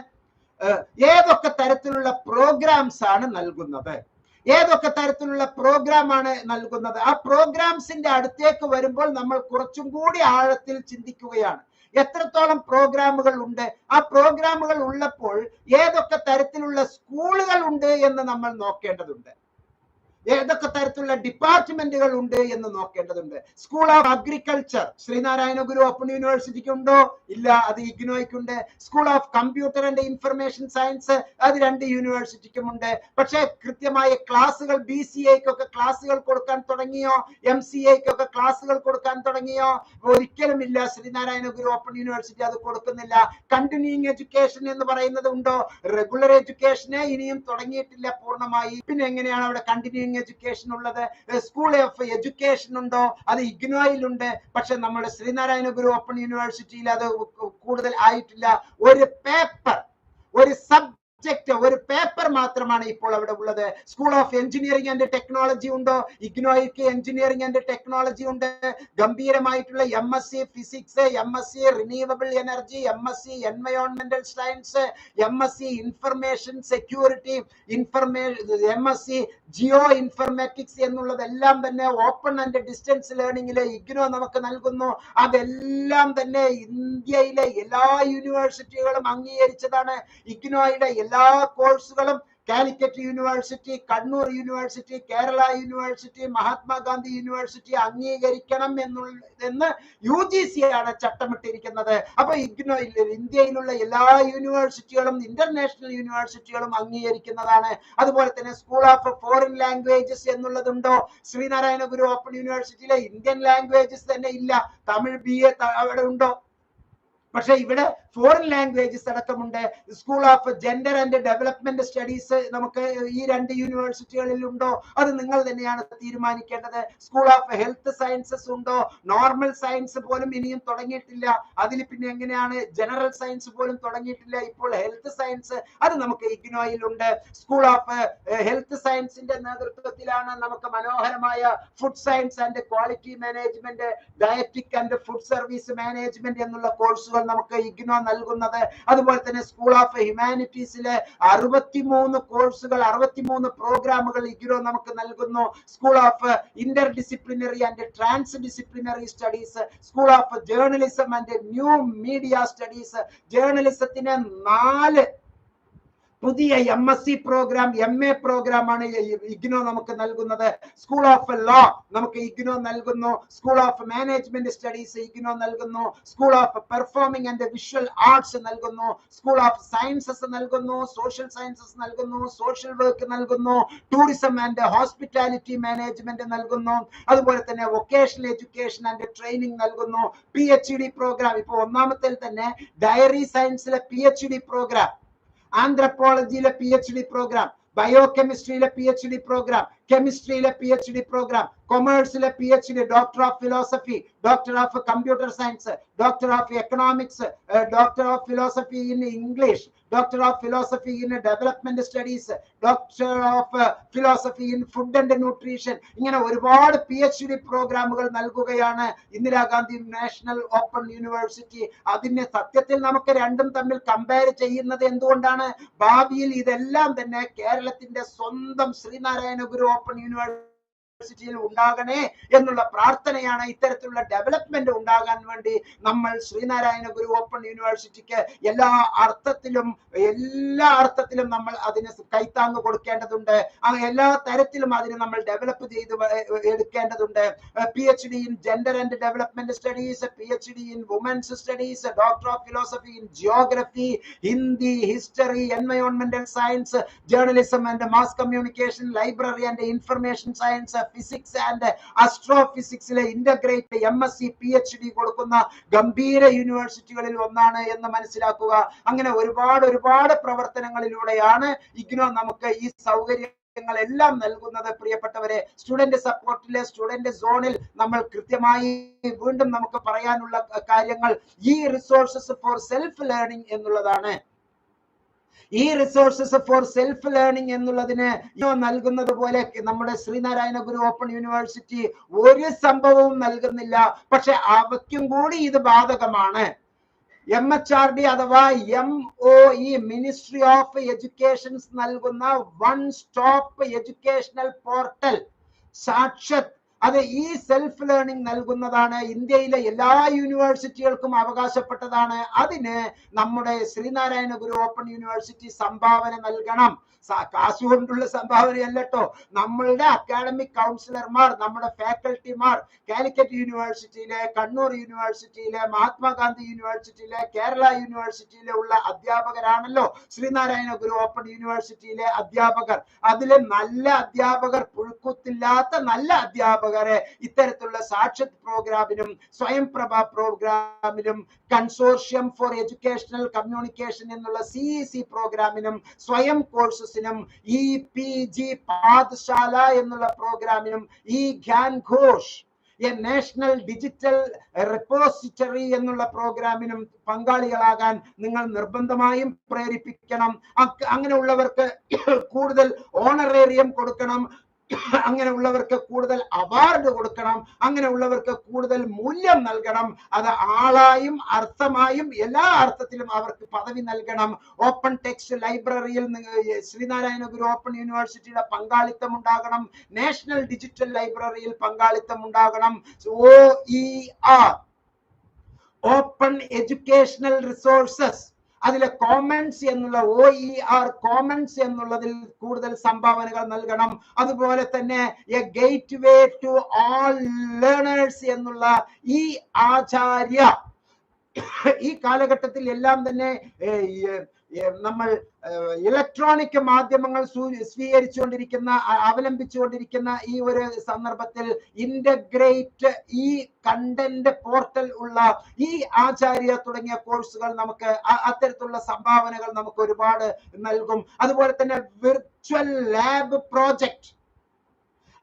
[SPEAKER 1] ഏതൊക്കെ തരത്തിലുള്ള പ്രോഗ്രാംസ് ആണ് നൽകുന്നത്, ഏതൊക്കെ തരത്തിലുള്ള പ്രോഗ്രാമാണ് നൽകുന്നത്. ആ പ്രോഗ്രാംസിന്റെ അടുത്തേക്ക് വരുമ്പോൾ നമ്മൾ കുറച്ചും കൂടി ആഴത്തിൽ ചിന്തിക്കുകയാണ്. എത്രത്തോളം പ്രോഗ്രാമുകൾ ഉണ്ട്, ആ പ്രോഗ്രാമുകൾ ഉള്ളപ്പോൾ ഏതൊക്കെ തരത്തിലുള്ള സ്കൂളുകൾ ഉണ്ട് എന്ന് നമ്മൾ നോക്കേണ്ടതുണ്ട്, ഏതൊക്കെ തരത്തിലുള്ള ഡിപ്പാർട്ട്മെന്റുകൾ ഉണ്ട് എന്ന് നോക്കേണ്ടതുണ്ട്. School of agriculture Sreenarayana Guru open യൂണിവേഴ്സിറ്റിക്ക് ഉണ്ടോ? ഇല്ല, അത് ഇഗ്നോയ്ക്കുണ്ട്. School of computer and information science അത് 2 യൂണിവേഴ്സിറ്റിക്കും ഉണ്ട്. പക്ഷേ കൃത്യമായ ക്ലാസുകൾ BCAക്കൊക്കെ ക്ലാസുകൾ കൊടുക്കാൻ തുടങ്ങിയോ? MCAക്കൊക്കെ ക്ലാസുകൾ കൊടുക്കാൻ തുടങ്ങിയോ? ഒരിക്കലും ഇല്ല. ശ്രീനാരായണ ഗുരു ഓപ്പൺ യൂണിവേഴ്സിറ്റി അത് കൊടുക്കുന്നില്ല. കണ്ടിന്യൂയിങ് എഡ്യൂക്കേഷൻ എന്ന് പറയുന്നത് ഉണ്ടോ? റെഗുലർ എഡ്യൂക്കേഷനെ ഇനിയും തുടങ്ങിയിട്ടില്ല പൂർണ്ണമായി. പിന്നെ എങ്ങനെയാണ് അവിടെ കണ്ടിന്യൂയിങ് എഡ്യൂക്കേഷൻ ഉള്ളത്? സ്കൂൾ ഓഫ് എഡ്യൂക്കേഷൻ ഉണ്ടോ? അത് ഇഗ്നോയിലുണ്ട്. പക്ഷെ നമ്മുടെ ശ്രീനാരായണ ഗുരു ഓപ്പൺ യൂണിവേഴ്സിറ്റിയിൽ അത് കൂടുതൽ ആയിട്ടില്ല. ഒരു പേപ്പർ, ഒരു ഒരു പേപ്പർ മാത്രമാണ് ഇപ്പോൾ അവിടെ ഉള്ളത്. School of engineering and technology ഉണ്ടോ? ഇഗ്നോയ്ക്ക് എഞ്ചിനീയറിംഗ് ആൻഡ് ടെക്നോളജി ഉണ്ട്. ഗംഭീരമായിട്ടുള്ള MSc physics, MSc renewable energy, MSc എൻവയോൺമെന്റൽ science, MSc information security, MSc geo informatics എന്നുള്ളതെല്ലാം തന്നെ ഓപ്പൺ ആൻഡ് ഡിസ്റ്റൻസ് ലേണിംഗിലെ ഇഗ്നോ നമുക്ക് നൽകുന്നു. അതെല്ലാം തന്നെ ഇന്ത്യയിലെ എല്ലാ യൂണിവേഴ്സിറ്റികളും അംഗീകരിച്ചതാണ്. ഇഗ്നോയുടെ എല്ലാ കോഴ്സുകളും Calicut university, Kannur university, Kerala university, Mahatma Gandhi university അംഗീകരിക്കണം എന്ന് UGC ആണ് ചട്ടമിട്ടിരിക്കുന്നത്. അപ്പൊ ഇന്ത്യയിലുള്ള എല്ലാ യൂണിവേഴ്സിറ്റികളും ഇന്റർനാഷണൽ യൂണിവേഴ്സിറ്റികളും അംഗീകരിക്കുന്നതാണ്. അതുപോലെ തന്നെ സ്കൂൾ ഓഫ് ഫോറിൻ ലാംഗ്വേജസ് എന്നുള്ളതുണ്ടോ? ശ്രീനാരായണ ഗുരു ഓപ്പൺ യൂണിവേഴ്സിറ്റിയിലെ ഇന്ത്യൻ ലാംഗ്വേജസ് തന്നെ ഇല്ല. തമിഴ് BA അവിടെ ഉണ്ടോ? പക്ഷെ ഇവിടെ ഫോറിൻ ലാംഗ്വേജസ് അടക്കമുണ്ട്. School of gender and development studies നമുക്ക് ഈ 2 യൂണിവേഴ്സിറ്റികളിൽ ഉണ്ടോ? അത് നിങ്ങൾ തന്നെയാണ് തീരുമാനിക്കേണ്ടത്. സ്കൂൾ ഓഫ് ഹെൽത്ത് സയൻസസ് ഉണ്ടോ? നോർമൽ സയൻസ് പോലും ഇനിയും തുടങ്ങിയിട്ടില്ല. അതിൽ പിന്നെ എങ്ങനെയാണ് ജനറൽ സയൻസ് പോലും തുടങ്ങിയിട്ടില്ല. ഇപ്പോൾ ഹെൽത്ത് സയൻസ് അത് നമുക്ക് ഇഗ്നോയിലുണ്ട്. സ്കൂൾ ഓഫ് ഹെൽത്ത് സയൻസിന്റെ നേതൃത്വത്തിലാണ് നമുക്ക് മനോഹരമായ food science and quality management, ഡയറ്റിക് and food service management എന്നുള്ള കോഴ്സുകൾ നമുക്ക് ഇഗ്നോ നൽകുന്നത്. അതുപോലെ തന്നെ സ്കൂൾ ഓഫ് ഹ്യൂമാനിറ്റീസിലെ 63 കോഴ്സുകൾ, 63 പ്രോഗ്രാമുകൾ ഇഗ്നോ നമുക്ക് നൽകുന്നു. School of inter disciplinary and trans disciplinary studies, school of journalism and new media studies, ജേർണലിസത്തിന് 4 പുതിയ MSc പ്രോഗ്രാം, MA പ്രോഗ്രാം ആണ് ഇഗ്നോ നമുക്ക് നൽകുന്നത്. സ്കൂൾ ഓഫ് ലോ നമുക്ക് ഇഗ്നോ നൽകുന്നു. School of management studies IGNOU നൽകുന്നു. School of performing and visual arts നൽകുന്നു. School of sciences നൽകുന്നു. സോഷ്യൽ സയൻസസ് നൽകുന്നു. സോഷ്യൽ വർക്ക് നൽകുന്നു. ടൂറിസം ആൻഡ് ഹോസ്പിറ്റാലിറ്റി മാനേജ്മെന്റ് നൽകുന്നു. അതുപോലെ തന്നെ വൊക്കേഷണൽ എഡ്യൂക്കേഷൻ ആൻഡ് ട്രെയിനിങ് നൽകുന്നു. PhD പ്രോഗ്രാം, ഇപ്പൊ ഒന്നാമത്തിൽ തന്നെ ഡയറി സയൻസിലെ PhD പ്രോഗ്രാം, ആന്ത്രപ്പോളജിയിലെ PhD പ്രോഗ്രാം, ബയോകെമിസ്ട്രിയിലെ PhD പ്രോഗ്രാം, കെമിസ്ട്രിയിലെ PhD പ്രോഗ്രാം, കൊമേഴ്സിലെ PhD, doctor of philosophy, doctor of computer science, doctor of economics, doctor of philosophy in English, doctor of philosophy in development studies, doctor of philosophy in food and nutrition. ഇങ്ങനെ ഒരുപാട് PhD പ്രോഗ്രാമുകൾ നൽകുകയാണ് Indira Gandhi national open university. അതിന് സത്യത്തിൽ നമുക്ക് രണ്ടും തമ്മിൽ compare ചെയ്യുന്നത് എന്തുകൊണ്ടാണ്? ഭാവിയിൽ ഇതെല്ലാം തന്നെ കേരളത്തിന്റെ സ്വന്തം ശ്രീനാരായണ ഗുരു ഓപ്പൺ യൂണിവേഴ്സിറ്റിയിൽ ഉണ്ടാകണേ എന്നുള്ള പ്രാർത്ഥനയാണ്. ഇത്തരത്തിലുള്ള ഡെവലപ്മെന്റ് ഉണ്ടാകാൻ വേണ്ടി നമ്മൾ ശ്രീനാരായണ ഗുരു ഓപ്പൺ യൂണിവേഴ്സിറ്റിക്ക് എല്ലാ അർത്ഥത്തിലും നമ്മൾ അതിന് കൈത്താങ്ങ് കൊടുക്കേണ്ടതുണ്ട്. എല്ലാ തരത്തിലും അതിന് നമ്മൾ ഡെവലപ്പ് ചെയ്ത് എടുക്കേണ്ടതുണ്ട്. PhD in gender and development studies, PhD in women's studies, doctor of philosophy in geography, Hindi, history, എൻവയോൺമെന്റൽ science, journalism and mass communication, library and information science, physics and അസ്ട്രോഫിസിക്സിലെ ഇന്റഗ്രേറ്റ് MSc PhD കൊടുക്കുന്ന ഗംഭീര യൂണിവേഴ്സിറ്റികളിൽ ഒന്നാണ് എന്ന് മനസ്സിലാക്കുക. അങ്ങനെ ഒരുപാട് പ്രവർത്തനങ്ങളിലൂടെയാണ് ഇഗ്നോ നമുക്ക് ഈ സൗകര്യങ്ങളെല്ലാം നൽകുന്നത്. പ്രിയപ്പെട്ടവരെ, സ്റ്റുഡന്റ് സപ്പോർട്ടിലെ സ്റ്റുഡന്റ് സോണിൽ നമ്മൾ കൃത്യമായി വീണ്ടും നമുക്ക് പറയാനുള്ള കാര്യങ്ങൾ ഈ റിസോഴ്സസ് ഫോർ സെൽഫ് ലേണിംഗ് എന്നുള്ളതാണ്. ഈ റിസോഴ്സസ് ഫോർ സെൽഫ് ലേണിംഗ് എന്നുള്ളതിന് നൽകുന്നത് പോലെ നമ്മുടെ ശ്രീനാരായണ ഗുരു ഓപ്പൺ യൂണിവേഴ്സിറ്റി ഒരു സംഭവവും നൽകുന്നില്ല. പക്ഷെ അവയ്ക്കും കൂടി ഇത് ബാധകമാണ്. MHRD അഥവാ MOE മിനിസ്ട്രി ഓഫ് എഡ്യൂക്കേഷൻസ് നൽകുന്ന വൺ സ്റ്റോപ്പ് എഡ്യൂക്കേഷണൽ പോർട്ടൽ സാക്ഷാത് അത് ഈ സെൽഫ് ലേണിംഗ് നൽകുന്നതാണ്. ഇന്ത്യയിലെ എല്ലാ യൂണിവേഴ്സിറ്റികൾക്കും അവകാശപ്പെട്ടതാണ്. അതിന് നമ്മുടെ ശ്രീനാരായണ ഗുരു ഓപ്പൺ യൂണിവേഴ്സിറ്റി സംഭാവന നൽകണം. കാശുകൊണ്ടുള്ള സംഭാവനയല്ലോ. നമ്മളുടെ അക്കാഡമിക് കൗൺസിലർമാർ, നമ്മുടെ ഫാക്കൽറ്റിമാർ കാലിക്കറ്റ് യൂണിവേഴ്സിറ്റിയിലെ, കണ്ണൂർ യൂണിവേഴ്സിറ്റിയിലെ, മഹാത്മാഗാന്ധി യൂണിവേഴ്സിറ്റിയിലെ, കേരള യൂണിവേഴ്സിറ്റിയിലെ ഉള്ള അധ്യാപകരാണല്ലോ ശ്രീനാരായണ ഗുരു ഓപ്പൺ യൂണിവേഴ്സിറ്റിയിലെ അധ്യാപകർ. അതിലെ നല്ല അധ്യാപകർ, പുഴുക്കുത്തില്ലാത്ത നല്ല അധ്യാപകരെ ഇത്തരത്തിലുള്ള സാക്ഷാത് പ്രോഗ്രാമിനും സ്വയംപ്രഭ പ്രോഗ്രാമിലും കൺസോർഷ്യം ഫോർ എഡ്യൂക്കേഷണൽ കമ്മ്യൂണിക്കേഷൻ എന്നുള്ള CEC പ്രോഗ്രാമിനും സ്വയം കോഴ്സസിനും EPG പാഠശാല എന്നുള്ള പ്രോഗ്രാമിനും ഈ Gyan Kosh national digital repository എന്നുള്ള പ്രോഗ്രാമിനും പങ്കാളികളാകാൻ നിങ്ങൾ നിർബന്ധമായും പ്രേരിപ്പിക്കണം. അങ്ങനെയുള്ളവർക്ക് കൂടുതൽ ഓണറേറിയം കൊടുക്കണം, അങ്ങനെയുള്ളവർക്ക് കൂടുതൽ അവാർഡ് കൊടുക്കണം, അങ്ങനെയുള്ളവർക്ക് കൂടുതൽ മൂല്യം നൽകണം. അത് ആളായും അർത്ഥമായും എല്ലാ അർത്ഥത്തിലും അവർക്ക് പദവി നൽകണം. ഓപ്പൺ ടെക്സ്റ്റ് ലൈബ്രറിയിൽ ശ്രീനാരായണ ഗുരു ഓപ്പൺ യൂണിവേഴ്സിറ്റിയുടെ പങ്കാളിത്തം ഉണ്ടാകണം. നാഷണൽ ഡിജിറ്റൽ ലൈബ്രറിയിൽ പങ്കാളിത്തം ഉണ്ടാകണം. OER ഓപ്പൺ എഡ്യൂക്കേഷണൽ റിസോഴ്സസ് അതിലെ കോമൺസ് എന്നുള്ള OER കോമൺസ് എന്നുള്ളതിൽ കൂടുതൽ സംഭാവനകൾ നൽകണം. അതുപോലെ തന്നെ a gateway to all learners എന്നുള്ള ഈ ആചാര്യ ഈ കാലഘട്ടത്തിൽ എല്ലാം തന്നെ നമ്മൾ ഇലക്ട്രോണിക് മാധ്യമങ്ങൾ സ്വീകരിച്ചുകൊണ്ടിരിക്കുന്ന അവലംബിച്ചുകൊണ്ടിരിക്കുന്ന ഈ ഒരു സന്ദർഭത്തിൽ ഇന്റഗ്രേറ്റ് ഈ കണ്ടന്റ് പോർട്ടൽ ഉള്ള ഈ ആചാര്യ തുടങ്ങിയ കോഴ്സുകൾ നമുക്ക് അത്തരത്തിലുള്ള സംഭാവനകൾ നമുക്ക് ഒരുപാട് നൽകും. അതുപോലെ തന്നെ virtual lab project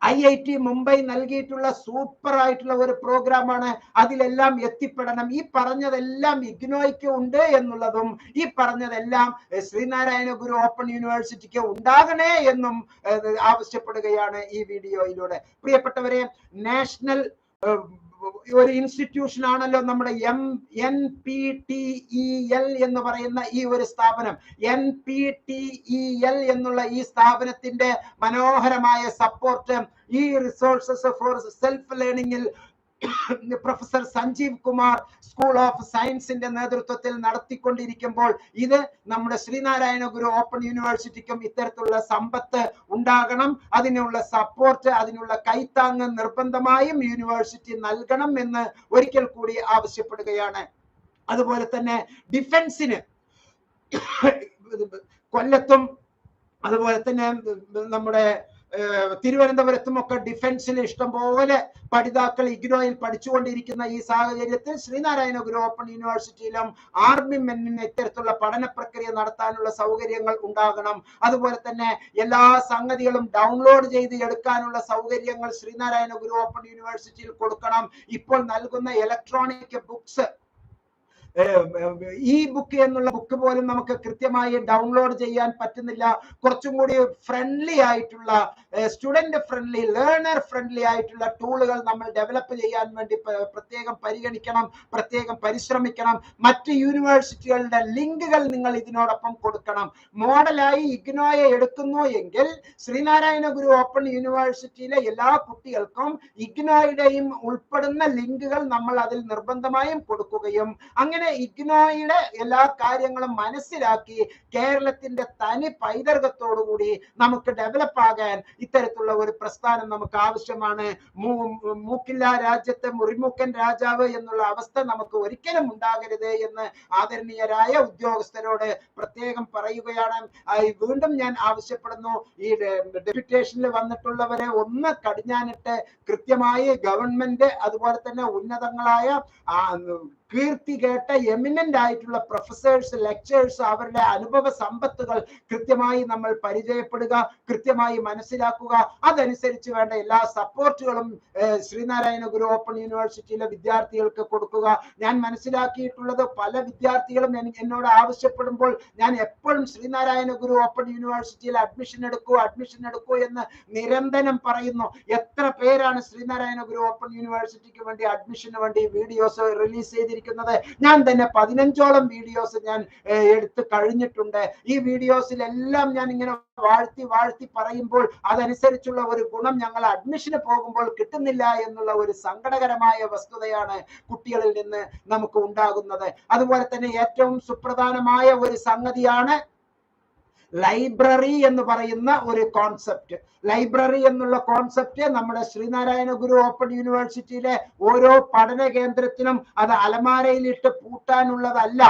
[SPEAKER 1] IIT Mumbai നൽകിയിട്ടുള്ള സൂപ്പർ ആയിട്ടുള്ള ഒരു പ്രോഗ്രാമാണ്. അതിലെല്ലാം എത്തിപ്പെടണം. ഈ പറഞ്ഞതെല്ലാം ഇഗ്നോയ്ക്ക് ഉണ്ട് എന്നുള്ളതും ഈ പറഞ്ഞതെല്ലാം ശ്രീനാരായണ ഗുരു ഓപ്പൺ യൂണിവേഴ്സിറ്റിക്ക് ഉണ്ടാകണേ എന്നും ആവശ്യപ്പെടുകയാണ് ഈ വീഡിയോയിലൂടെ. പ്രിയപ്പെട്ടവരെ, നാഷണൽ ഒരു ഇൻസ്റ്റിറ്റ്യൂഷൻ ആണല്ലോ നമ്മുടെ NPTEL എന്ന് പറയുന്ന ഈ ഒരു സ്ഥാപനം. NPTEL എന്നുള്ള ഈ സ്ഥാപനത്തിന്റെ മനോഹരമായ സപ്പോർട്ട് ഈ റിസോഴ്സസ് ഫോർ സെൽഫ് ലേണിംഗിൽ professor Sanjeev Kumar school of സയൻസിന്റെ നേതൃത്വത്തിൽ നടത്തിക്കൊണ്ടിരിക്കുമ്പോൾ ഇത് നമ്മുടെ ശ്രീനാരായണ ഗുരു ഓപ്പൺ യൂണിവേഴ്സിറ്റിക്കും ഇത്തരത്തിലുള്ള സമ്പത്ത് ഉണ്ടാകണം. അതിനുള്ള സപ്പോർട്ട്, അതിനുള്ള കൈത്താങ്ങ് നിർബന്ധമായും യൂണിവേഴ്സിറ്റി നൽകണം എന്ന് ഒരിക്കൽ കൂടി ആവശ്യപ്പെടുകയാണ്. അതുപോലെ തന്നെ ഡിഫൻസിന് കൊല്ലത്തും അതുപോലെ തന്നെ നമ്മുടെ തിരുവനന്തപുരത്തും ഒക്കെ ഡിഫൻസിൽ ഇഷ്ടംപോലെ പഠിതാക്കൾ ഇഗ്നോയിൽ പഠിച്ചുകൊണ്ടിരിക്കുന്ന ഈ സാഹചര്യത്തിൽ ശ്രീനാരായണ ഗുരു ഓപ്പൺ യൂണിവേഴ്സിറ്റിയിലും ആർമി മെന്നിന് ഇത്തരത്തിലുള്ള പഠന പ്രക്രിയ നടത്താനുള്ള സൗകര്യങ്ങൾ ഉണ്ടാകണം. അതുപോലെ തന്നെ എല്ലാ സംഗതികളും ഡൗൺലോഡ് ചെയ്ത് എടുക്കാനുള്ള സൗകര്യങ്ങൾ ശ്രീനാരായണ ഗുരു ഓപ്പൺ യൂണിവേഴ്സിറ്റിയിൽ കൊടുക്കണം. ഇപ്പോൾ നൽകുന്ന ഇലക്ട്രോണിക് ബുക്സ്, ഈ ബുക്ക് എന്നുള്ള ബുക്ക് പോലും നമുക്ക് കൃത്യമായി ഡൗൺലോഡ് ചെയ്യാൻ പറ്റുന്നില്ല. കുറച്ചും കൂടി ഫ്രണ്ട്ലി ആയിട്ടുള്ള, സ്റ്റുഡന്റ് ഫ്രണ്ട്ലി, ലേണർ ഫ്രണ്ട്ലി ആയിട്ടുള്ള ടൂളുകൾ നമ്മൾ ഡെവലപ്പ് ചെയ്യാൻ വേണ്ടി പ്രത്യേകം പരിഗണിക്കണം, പ്രത്യേകം പരിശ്രമിക്കണം. മറ്റ് യൂണിവേഴ്സിറ്റികളുടെ ലിങ്കുകൾ നിങ്ങൾ ഇതിനോടൊപ്പം കൊടുക്കണം. മോഡലായി ഇഗ്നോയെ എടുക്കുന്നു എങ്കിൽ ശ്രീനാരായണ ഗുരു ഓപ്പൺ യൂണിവേഴ്സിറ്റിയിലെ എല്ലാ കുട്ടികൾക്കും ഇഗ്നോയുടെയും ഉൾപ്പെടുന്ന ലിങ്കുകൾ നമ്മൾ അതിൽ നിർബന്ധമായും കൊടുക്കുകയും അങ്ങനെ അങ്ങനെ ഇഗ്നോയുടെ എല്ലാ കാര്യങ്ങളും മനസ്സിലാക്കി കേരളത്തിന്റെ തനി പൈതൃകത്തോടുകൂടി നമുക്ക് ഡെവലപ്പ് ആകാൻ ഇത്തരത്തിലുള്ള ഒരു പ്രസ്ഥാനം നമുക്ക് ആവശ്യമാണ്. മൂക്കില്ല രാജ്യത്തെ മുറിമൂക്കൻ രാജാവ് എന്നുള്ള അവസ്ഥ നമുക്ക് ഒരിക്കലും ഉണ്ടാകരുത് എന്ന് ആദരണീയരായ ഉദ്യോഗസ്ഥരോട് പ്രത്യേകം പറയുകയാണ്. വീണ്ടും ഞാൻ ആവശ്യപ്പെടുന്നു, ഈ ഡെപ്യൂട്ടേഷനിൽ വന്നിട്ടുള്ളവരെ ഒന്ന് കടിഞ്ഞാനിട്ട് കൃത്യമായി ഗവൺമെന്റ് അതുപോലെ തന്നെ ഉന്നതങ്ങളായ കീർത്തി കേട്ട എമിനന്റ് ആയിട്ടുള്ള പ്രൊഫസേഴ്സ്, ലെക്ചേഴ്സ്, അവരുടെ അനുഭവ സമ്പത്തുകൾ കൃത്യമായി നമ്മൾ പരിചയപ്പെടുക, കൃത്യമായി മനസ്സിലാക്കുക. അതനുസരിച്ച് വേണ്ട എല്ലാ സപ്പോർട്ടുകളും ശ്രീനാരായണ ഗുരു ഓപ്പൺ യൂണിവേഴ്സിറ്റിയിലെ വിദ്യാർത്ഥികൾക്ക് കൊടുക്കുക. ഞാൻ മനസ്സിലാക്കിയിട്ടുള്ളത്, പല വിദ്യാർത്ഥികളും എന്നോട് ആവശ്യപ്പെടുമ്പോൾ ഞാൻ എപ്പോഴും ശ്രീനാരായണ ഗുരു ഓപ്പൺ യൂണിവേഴ്സിറ്റിയിൽ അഡ്മിഷൻ എടുക്കൂ എന്ന് നിരന്തരം പറയുന്നു. എത്ര പേരാണ് ശ്രീനാരായണ ഗുരു ഓപ്പൺ യൂണിവേഴ്സിറ്റിക്ക് വേണ്ടി അഡ്മിഷന് വേണ്ടി വീഡിയോസ് റിലീസ് ചെയ്തിരിക്കുന്നത്? ഞാൻ തന്നെ 15ഓളം വീഡിയോസ് ഞാൻ എടുത്തു കഴിഞ്ഞിട്ടുണ്ട്. ഈ വീഡിയോസിലെല്ലാം ഞാൻ ഇങ്ങനെ വാഴ്ത്തി പറയുമ്പോൾ അതനുസരിച്ചുള്ള ഒരു ഗുണം ഞങ്ങൾ അഡ്മിഷന് പോകുമ്പോൾ കിട്ടുന്നില്ല എന്നുള്ള ഒരു സങ്കടകരമായ വസ്തുതയാണ് കുട്ടികളിൽ നിന്ന് നമുക്ക് ഉണ്ടാകുന്നത്. അതുപോലെ തന്നെ ഏറ്റവും സുപ്രധാനമായ ഒരു സംഗതിയാണ് ലൈബ്രറി എന്ന് പറയുന്ന ഒരു കോൺസെപ്റ്റ്. ലൈബ്രറി എന്നുള്ള കോൺസെപ്റ്റ് നമ്മുടെ ശ്രീനാരായണ ഗുരു ഓപ്പൺ യൂണിവേഴ്സിറ്റിയിലെ ഓരോ പഠന കേന്ദ്രത്തിനും അത് അലമാരയിലിട്ട് പൂട്ടാനുള്ളതല്ല.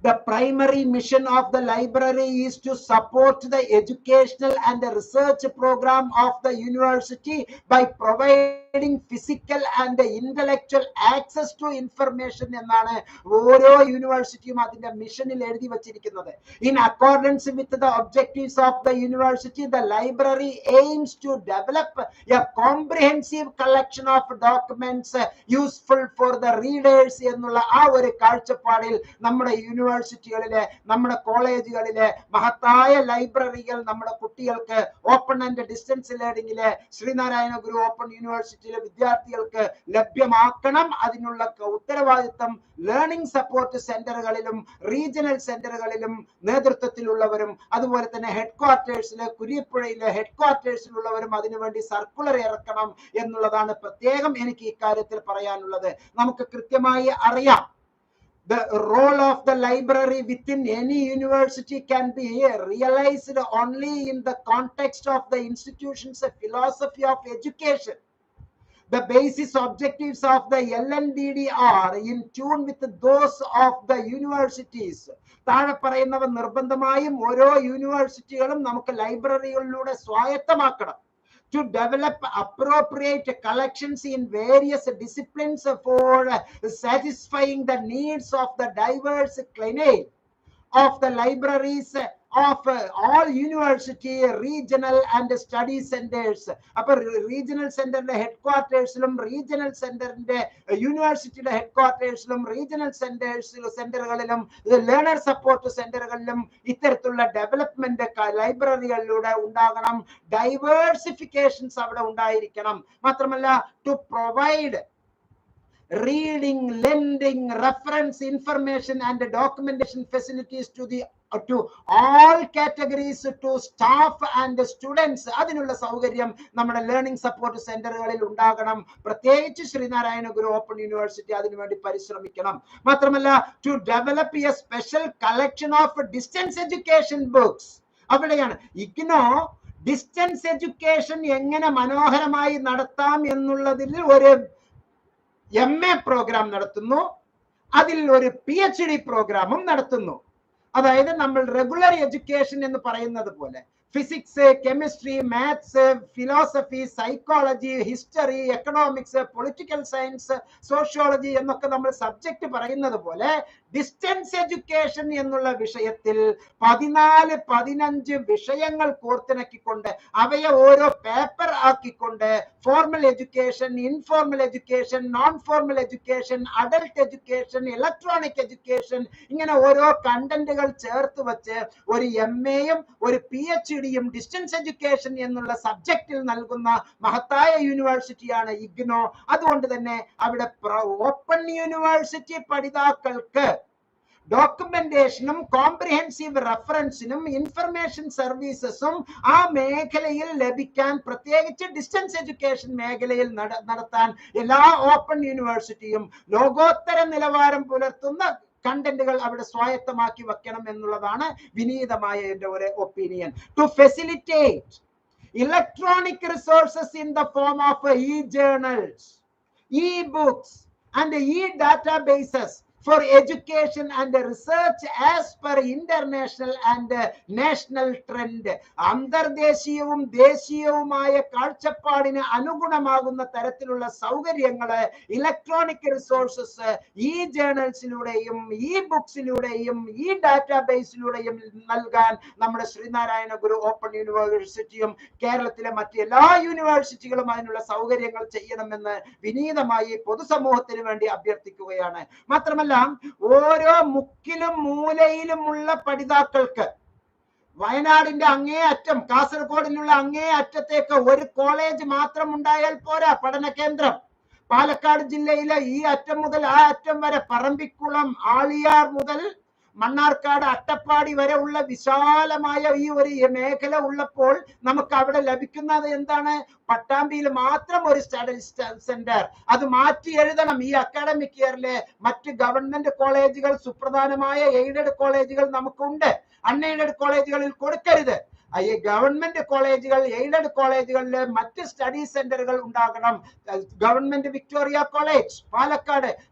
[SPEAKER 1] The primary mission of the library is to support the educational and the research program of the university by providing physical and intellectual access to information എന്നാണ് ഓരോ യൂണിവേഴ്സിറ്റിയും അതിന്റെ മിഷനിൽ എഴുതി വച്ചിരിക്കുന്നത്. In accordance with the objectives of the university, the library aims to develop a comprehensive collection of documents useful for the readers എന്നുള്ള ആ ഒരു കാഴ്ചപ്പാടിൽ നമ്മുടെ യൂണിവേഴ്സിറ്റികളിലെ, നമ്മുടെ കോളേജുകളിലെ മഹത്തായ ലൈബ്രറികൾ നമ്മുടെ കുട്ടികൾക്ക് ഓപ്പൺ ആൻഡ് ഡിസ്റ്റൻസ് ലേണിംഗിലെ ശ്രീനാരായണ ഗുരു ഓപ്പൺ യൂണിവേഴ്സിറ്റിയിലെ വിദ്യാർത്ഥികൾക്ക് ലഭ്യമാക്കണം. അതിനുള്ള ഉത്തരവാദിത്തം ലേണിംഗ് സപ്പോർട്ട് സെന്ററുകളിലും റീജിയണൽ സെന്ററുകളിലും നേതൃത്വത്തിലുള്ളവരും അതുപോലെ തന്നെ ഹെഡ് ക്വാർട്ടേഴ്സിലെ കുരിപ്പുഴയിലെ ഹെഡ് ക്വാർട്ടേഴ്സിലുള്ളവരും അതിനുവേണ്ടി സർക്കുലർ ഇറക്കണം എന്നുള്ളതാണ് പ്രത്യേകം എനിക്ക് ഇക്കാര്യത്തിൽ പറയാനുള്ളത്. നമുക്ക് കൃത്യമായി അറിയാം, the role of the library within any university can be realized only in the context of the institution's philosophy of education. The basis objectives of the LNDD are in tune with those of the universities. താഴെ പറയുന്നവ നിർബന്ധമായും ഓരോ യൂണിവേഴ്സിറ്റികളും നമുക്ക് ലൈബ്രറികളിലൂടെ സ്വായത്തമാക്കണം. To develop appropriate collections in various disciplines for satisfying the needs of the diverse clientele of the libraries of all university, regional and study centers. അപ്പോൾ regional സെന്ററിന്റെ ഹെഡ് ക്വാർട്ടേഴ്സിലും regional സെന്ററിന്റെ യൂണിവേഴ്സിറ്റിയുടെ ഹെഡ് ക്വാർട്ടേഴ്സിലും റീജിയണൽ സെന്ററുകളിലും ലേണർ സപ്പോർട്ട് സെന്ററുകളിലും ഇത്തരത്തിലുള്ള ഡെവലപ്മെന്റ് ലൈബ്രറികളിലൂടെ ഉണ്ടാകണം. ഡൈവേഴ്സിഫിക്കേഷൻസ് അവിടെ ഉണ്ടായിരിക്കണം. മാത്രമല്ല, to provide reading, lending, reference information and documentation facilities to all categories, to staff and students. അതിനുള്ള സൗകര്യം നമ്മുടെ ലേണിംഗ് സപ്പോർട്ട് സെന്ററുകളിൽ ഉണ്ടാകണം. പ്രത്യേകിച്ച് ശ്രീനാരായണ ഗുരു ഓപ്പൺ യൂണിവേഴ്സിറ്റി അതിനുവേണ്ടി പരിശ്രമിക്കണം. മാത്രമല്ല, to develop a special collection of distance education books. അവിടെയാണ് ഇഗ്നോ ഡിസ്റ്റൻസ് എഡ്യൂക്കേഷൻ എങ്ങനെ മനോഹരമായി നടത്താം എന്നുള്ളതിൽ ഒരു MA പ്രോഗ്രാം നടത്തുന്നു, അതിൽ ഒരു PhD പ്രോഗ്രാമും നടത്തുന്നു. അതായത് നമ്മൾ റെഗുലർ എഡ്യൂക്കേഷൻ എന്ന് പറയുന്നത് പോലെ physics, chemistry, maths, philosophy, psychology, history, economics, political science, sociology എന്നൊക്കെ നമ്മൾ സബ്ജക്ട് പറയുന്നത് പോലെ ഡിസ്റ്റൻസ് എഡ്യൂക്കേഷൻ എന്നുള്ള വിഷയത്തിൽ 14-15 വിഷയങ്ങൾ കോർത്തിണക്കിക്കൊണ്ട് അവയെ ഓരോ പേപ്പർ ആക്കിക്കൊണ്ട് formal education, informal education, non formal education, adult education, electronic education, ഇങ്ങനെ ഓരോ കണ്ടന്റുകൾ ചേർത്ത് വെച്ച് ഒരു MAയും ഒരു PhD ഡിസ്റ്റൻസ് എഡ്യൂക്കേഷൻ എന്നുള്ള സബ്ജക്റ്റിൽ നൽകുന്ന മഹത്തായ യൂണിവേഴ്സിറ്റിയാണ് ഇഗ്നോ. അതുകൊണ്ട് തന്നെ അവിടെ ഓപ്പൺ യൂണിവേഴ്സിറ്റി പഠിതാക്കൾക്ക് ഡോക്യുമെന്റേഷനും കോംപ്രിഹെൻസീവ് റെഫറൻസിനും ഇൻഫർമേഷൻ സർവീസസും ആ മേഖലയിൽ ലഭിക്കാൻ, പ്രത്യേകിച്ച് ഡിസ്റ്റൻസ് എഡ്യൂക്കേഷൻ മേഖലയിൽ നടത്താൻ എല്ലാ ഓപ്പൺ യൂണിവേഴ്സിറ്റിയും ലോകോത്തര നിലവാരം പുലർത്തുന്ന കണ്ടന്റുകൾ അവിടെ സ്വായത്തമാക്കി വെക്കണം എന്നുള്ളതാണ് വിനീതമായ എന്റെ ഒരു opinion. To facilitate electronic resources in the form of e-journals, e-books and e-databases for education and research as per international and national trend. അന്തർദേശീയവും ദേശീയവുമായ കാഴ്ചപ്പാടിന് അനുഗുണമാകുന്ന തരത്തിലുള്ള സൗകര്യങ്ങള് ഇലക്ട്രോണിക് റിസോഴ്സസ് ഈ ജേണൽസിലൂടെയും ഈ ബുക്സിലൂടെയും ഈ ഡാറ്റാബേസിലൂടെയും നൽകാൻ നമ്മുടെ ശ്രീനാരായണ ഗുരു ഓപ്പൺ യൂണിവേഴ്സിറ്റിയും കേരളത്തിലെ മറ്റ് എല്ലാ യൂണിവേഴ്സിറ്റികളും അതിനുള്ള സൗകര്യങ്ങൾ ചെയ്യണമെന്ന് വിനീതമായി പൊതുസമൂഹത്തിന് വേണ്ടി അഭ്യർത്ഥിക്കുകയാണ്. മാത്രമല്ല, ഓരോ മുക്കിലും മൂലയിലുമുള്ള പഠിതാക്കൾക്ക് വയനാടിന്റെ അങ്ങേ അറ്റം, കാസർഗോഡിലുള്ള അങ്ങേ അറ്റത്തേക്ക് ഒരു കോളേജ് മാത്രം ഉണ്ടായാൽ പോരാ. പഠന കേന്ദ്രം പാലക്കാട് ജില്ലയിലെ ഈ അറ്റം മുതൽ ആ അറ്റം വരെ, പറമ്പിക്കുളം, ആളിയാർ മുതൽ മണ്ണാർക്കാട്, അട്ടപ്പാടി വരെ ഉള്ള വിശാലമായ ഈ ഒരു മേഖല ഉള്ളപ്പോൾ നമുക്ക് അവിടെ ലഭിക്കുന്നത് എന്താണ്? പട്ടാമ്പിയിൽ മാത്രം ഒരു സ്റ്റഡി സെന്റർ. അത് മാറ്റി എഴുതണം. ഈ അക്കാഡമിക് ഇയറിലെ മറ്റ് ഗവൺമെന്റ് കോളേജുകൾ, സുപ്രധാനമായ എയ്ഡഡ് കോളേജുകൾ നമുക്കുണ്ട്. അൺഎയ്ഡഡ് കോളേജുകളിൽ കൊടുക്കരുത്. ഈ ഗവൺമെന്റ് കോളേജുകൾ, എയ്ഡഡ് കോളേജുകളിൽ മറ്റ് സ്റ്റഡി സെന്ററുകൾ ഉണ്ടാകണം. ഗവൺമെന്റ് വിക്ടോറിയ കോളേജ്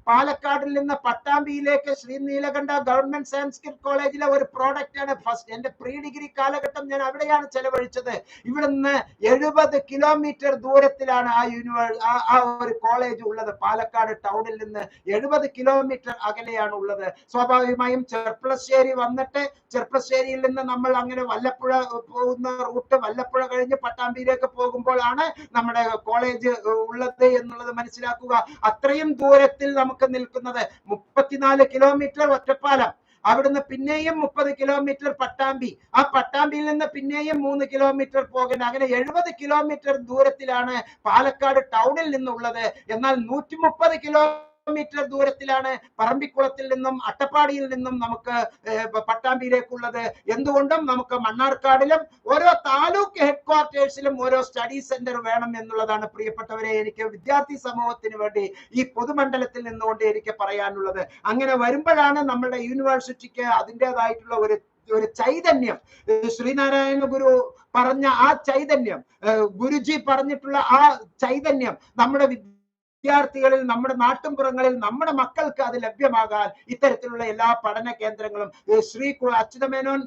[SPEAKER 1] പാലക്കാടിൽ നിന്ന് പട്ടാമ്പിയിലേക്ക് ശ്രീ നീലകണ്ഠ ഗവൺമെന്റ് സാൻസ്ക്രിറ്റ് കോളേജിലെ ഒരു പ്രോഡക്റ്റ് ആണ്. ഫസ്റ്റ് എന്റെ പ്രീ ഡിഗ്രി കാലഘട്ടം ഞാൻ അവിടെയാണ് ചെലവഴിച്ചത്. ഇവിടുന്ന് 70 കിലോമീറ്റർ ദൂരത്തിലാണ് ആ ഒരു കോളേജ് ഉള്ളത്. പാലക്കാട് ടൗണിൽ നിന്ന് 70 കിലോമീറ്റർ അകലെയാണ് ഉള്ളത്. സ്വാഭാവികമായും ചെർപ്പളശ്ശേരി വന്നിട്ട് ചെർപ്പളശ്ശേരിയിൽ നിന്ന് നമ്മൾ അങ്ങനെ വല്ലപ്പുഴ പോകുന്ന റൂട്ട്, വല്ലപ്പുഴ കഴിഞ്ഞ് പട്ടാമ്പിയിലേക്ക് പോകുമ്പോഴാണ് നമ്മുടെ കോളേജ് ഉള്ളത് എന്നുള്ളത് മനസ്സിലാക്കുക. അത്രയും ദൂരത്തിൽ നമുക്ക് നിൽക്കുന്നത് 34 കിലോമീറ്റർ ഒറ്റപ്പാലം, അവിടുന്ന് പിന്നെയും 30 കിലോമീറ്റർ പട്ടാമ്പി, ആ പട്ടാമ്പിയിൽ നിന്ന് പിന്നെയും 3 കിലോമീറ്റർ പോകേണ്ട, അങ്ങനെ 70 കിലോമീറ്റർ ദൂരത്തിലാണ് പാലക്കാട് ടൗണിൽ നിന്നുള്ളത്. എന്നാൽ 130 കിലോമീറ്റർ ദൂരത്തിലാണ് പറമ്പിക്കുളത്തിൽ നിന്നും അട്ടപ്പാടിയിൽ നിന്നും നമുക്ക് പട്ടാമ്പിയിലേക്കുള്ളത്. എന്തുകൊണ്ടും നമുക്ക് മണ്ണാർക്കാടിലും ഓരോ താലൂക്ക് ഹെഡ് ക്വാർട്ടേഴ്സിലും ഓരോ സ്റ്റഡി സെന്റർ വേണം എന്നുള്ളതാണ് പ്രിയപ്പെട്ടവരെ എനിക്ക് വിദ്യാർത്ഥി സമൂഹത്തിന് വേണ്ടി ഈ പൊതുമണ്ഡലത്തിൽ നിന്നുകൊണ്ട് എനിക്ക് പറയാനുള്ളത്. അങ്ങനെ വരുമ്പോഴാണ് നമ്മുടെ യൂണിവേഴ്സിറ്റിക്ക് അതിൻ്റെതായിട്ടുള്ള ഒരു ചൈതന്യം, ശ്രീനാരായണ ഗുരു പറഞ്ഞ ആ ചൈതന്യം, ഗുരുജി പറഞ്ഞിട്ടുള്ള ആ ചൈതന്യം നമ്മുടെ വിദ്യാർത്ഥികളിൽ, നമ്മുടെ നാട്ടിൻപുറങ്ങളിൽ, നമ്മുടെ മക്കൾക്ക് അത് ലഭ്യമാകാൻ ഇത്തരത്തിലുള്ള എല്ലാ പഠന കേന്ദ്രങ്ങളും, Shri Achutha Menon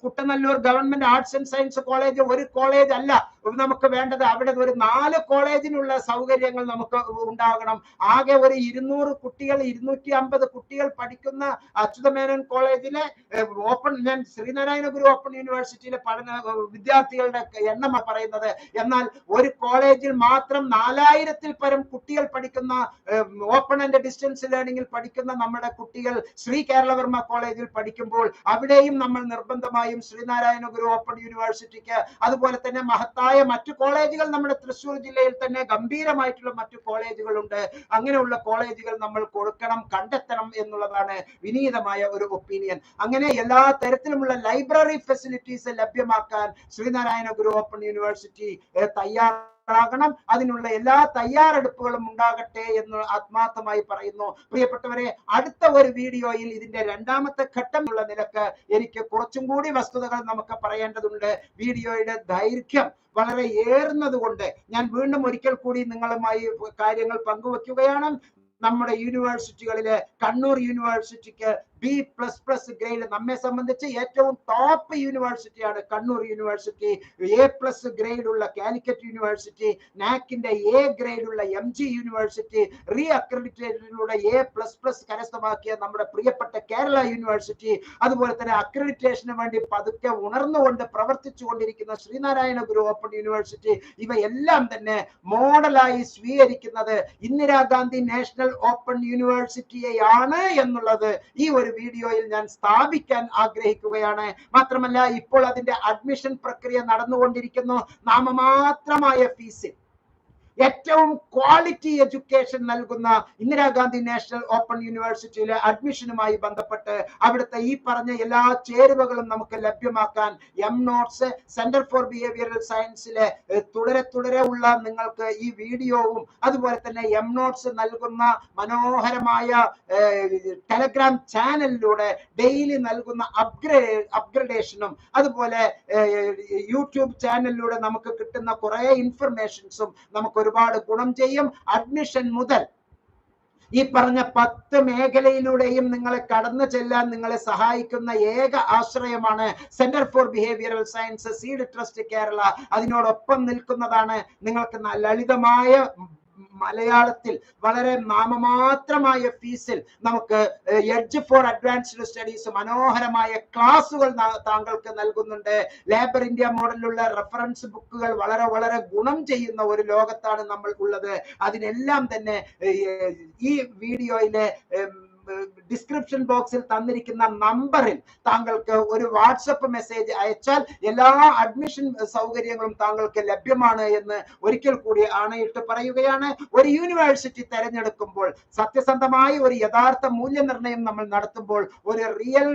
[SPEAKER 1] Kuttanellur government arts and science college ഒരു കോളേജ് അല്ല നമുക്ക് വേണ്ടത്. അവിടെ ഒരു 4 കോളേജിനുള്ള സൗകര്യങ്ങൾ നമുക്ക് ഉണ്ടാകണം. ആകെ ഒരു 200 കുട്ടികൾ, 250 കുട്ടികൾ പഠിക്കുന്ന അച്യുതമേനോൻ കോളേജിലെ ഞാൻ ശ്രീനാരായണ ഗുരു ഓപ്പൺ യൂണിവേഴ്സിറ്റിയിലെ വിദ്യാർത്ഥികളുടെ എണ്ണമാണ് പറയുന്നത്. എന്നാൽ ഒരു കോളേജിൽ മാത്രം 4000-ൽ പരം കുട്ടികൾ പഠിക്കുന്ന, ഓപ്പൺ ആൻഡ് ഡിസ്റ്റൻസ് ലേണിംഗിൽ പഠിക്കുന്ന നമ്മുടെ കുട്ടികൾ ശ്രീ കേരളവർമ്മ കോളേജിൽ പഠിക്കുമ്പോൾ അവിടെയും നമ്മൾ നിർബന്ധമായും ശ്രീനാരായണ ഗുരു ഓപ്പൺ യൂണിവേഴ്സിറ്റിക്ക്, അതുപോലെ തന്നെ മഹത്തായ മറ്റു കോളേജുകൾ നമ്മുടെ തൃശ്ശൂർ ജില്ലയിൽ തന്നെ ഗംഭീരമായിട്ടുള്ള മറ്റു കോളേജുകളുണ്ട്. അങ്ങനെയുള്ള കോളേജുകൾ നമ്മൾ കൊടുക്കണം, കണ്ടെത്തണം എന്നുള്ളതാണ് വിനീതമായ ഒരു ഒപ്പീനിയൻ. അങ്ങനെ എല്ലാ തരത്തിലുമുള്ള ലൈബ്രറി ഫെസിലിറ്റീസ് ലഭ്യമാക്കാൻ ശ്രീനാരായണ ഗുരു ഓപ്പൺ യൂണിവേഴ്സിറ്റി തയ്യാറാകണം. അതിനുള്ള എല്ലാ തയ്യാറെടുപ്പുകളും ഉണ്ടാകട്ടെ എന്ന് ആത്മാർത്ഥമായി പറയുന്നു. പ്രിയപ്പെട്ടവരെ, അടുത്ത ഒരു വീഡിയോയിൽ ഇതിന്റെ 2ാമത്തെ ഘട്ടം ഉള്ള നിലക്ക് എനിക്ക് കുറച്ചും കൂടി വസ്തുതകൾ നമുക്ക് പറയേണ്ടതുണ്ട്. വീഡിയോയുടെ ദൈർഘ്യം വളരെ ഏറുന്നത് കൊണ്ട് ഞാൻ വീണ്ടും ഒരിക്കൽ കൂടി നിങ്ങളുമായി കാര്യങ്ങൾ പങ്കുവെക്കുകയാണ്. നമ്മുടെ യൂണിവേഴ്സിറ്റികളിലെ കണ്ണൂർ യൂണിവേഴ്സിറ്റിക്ക് B++ ഗ്രേഡ്, നമ്മെ സംബന്ധിച്ച് ഏറ്റവും ടോപ്പ് യൂണിവേഴ്സിറ്റിയാണ് കണ്ണൂർ യൂണിവേഴ്സിറ്റി. A+ ഗ്രേഡ് ഉള്ള കാലിക്കറ്റ് യൂണിവേഴ്സിറ്റി, നാക്കിന്റെ A ഗ്രേഡ് ഉള്ള MG യൂണിവേഴ്സിറ്റി, റീ അക്രഡിറ്റേഷനിലൂടെ A++ കരസ്ഥമാക്കിയ നമ്മുടെ പ്രിയപ്പെട്ട കേരള യൂണിവേഴ്സിറ്റി, അതുപോലെ തന്നെ അക്രഡിറ്റേഷന് വേണ്ടി പതുക്കെ ഉണർന്നുകൊണ്ട് പ്രവർത്തിച്ചു കൊണ്ടിരിക്കുന്ന ശ്രീനാരായണ ഗുരു ഓപ്പൺ യൂണിവേഴ്സിറ്റി, ഇവയെല്ലാം തന്നെ മോഡലായി സ്വീകരിക്കുന്നത് ഇന്ദിരാഗാന്ധി നാഷണൽ ഓപ്പൺ യൂണിവേഴ്സിറ്റിയെയാണ് എന്നുള്ളത് ഈ ഒരു വീഡിയോയിൽ ഞാൻ സ്ഥാപിക്കാൻ ആഗ്രഹിക്കുകയാണ്. മാത്രമല്ല, ഇപ്പോൾ അതിന്റെ അഡ്മിഷൻ പ്രക്രിയ നടന്നുകൊണ്ടിരിക്കുന്നു. നാമമാത്രമായ ഫീസിൽ ഏറ്റവും ക്വാളിറ്റി എഡ്യൂക്കേഷൻ നൽകുന്ന ഇന്ദിരാഗാന്ധി നാഷണൽ ഓപ്പൺ യൂണിവേഴ്സിറ്റിയിലെ അഡ്മിഷനുമായി ബന്ധപ്പെട്ട് അവിടുത്തെ ഈ പറഞ്ഞ എല്ലാ ചേരുവകളും നമുക്ക് ലഭ്യമാക്കാൻ നോട്ട്സ് സെന്റർ ഫോർ ബിഹേവിയറൽ സയൻസിലെ തുടരെ ഉള്ള നിങ്ങൾക്ക് ഈ വീഡിയോവും അതുപോലെ തന്നെ നോട്ട്സ് നൽകുന്ന മനോഹരമായ ടെലഗ്രാം ചാനലിലൂടെ ഡെയിലി നൽകുന്ന അപ്ഗ്രഡേഷനും അതുപോലെ യൂട്യൂബ് ചാനലിലൂടെ നമുക്ക് കിട്ടുന്ന കുറെ ഇൻഫർമേഷൻസും നമുക്ക് ഒരുപാട് ഗുണം ചെയ്യും. അഡ്മിഷൻ മുതൽ ഈ പറഞ്ഞ 10 മേഖലയിലൂടെയും നിങ്ങളെ കടന്നു ചെല്ലാൻ നിങ്ങളെ സഹായിക്കുന്ന ഏക ആശ്രയമാണ് centre for behavioural science seed trust Kerala. അതിനോടൊപ്പം നിൽക്കുന്നതാണ് നിങ്ങൾക്ക് ലളിതമായ മലയാളത്തിൽ വളരെ നാമമാത്രമായ ഫീസിൽ നമുക്ക് എഡ്ജ് ഫോർ അഡ്വാൻസ്ഡ് സ്റ്റഡീസ് മനോഹരമായ ക്ലാസുകൾ താങ്കൾക്ക് നൽകുന്നുണ്ട്. ലേബർ ഇന്ത്യ മോഡലിലുള്ള റെഫറൻസ് ബുക്കുകൾ വളരെ ഗുണം ചെയ്യുന്ന ഒരു ലോകത്താണ് നമ്മൾ ഉള്ളത്. അതിനെല്ലാം തന്നെ ഈ വീഡിയോയിലെ ഡിസ്ക്രിപ്ഷൻ ബോക്സിൽ തന്നിരിക്കുന്ന നമ്പറിൽ താങ്കൾക്ക് ഒരു വാട്സപ്പ് മെസ്സേജ് അയച്ചാൽ എല്ലാ അഡ്മിഷൻ സൗകര്യങ്ങളും താങ്കൾക്ക് ലഭ്യമാണ് എന്ന് ഒരിക്കൽ കൂടി ആണയിട്ട് പറയുകയാണ്. ഒരു യൂണിവേഴ്സിറ്റി തെരഞ്ഞെടുക്കുമ്പോൾ സത്യസന്ധമായ ഒരു യഥാർത്ഥ മൂല്യനിർണ്ണയം നമ്മൾ നടത്തുമ്പോൾ ഒരു റിയൽ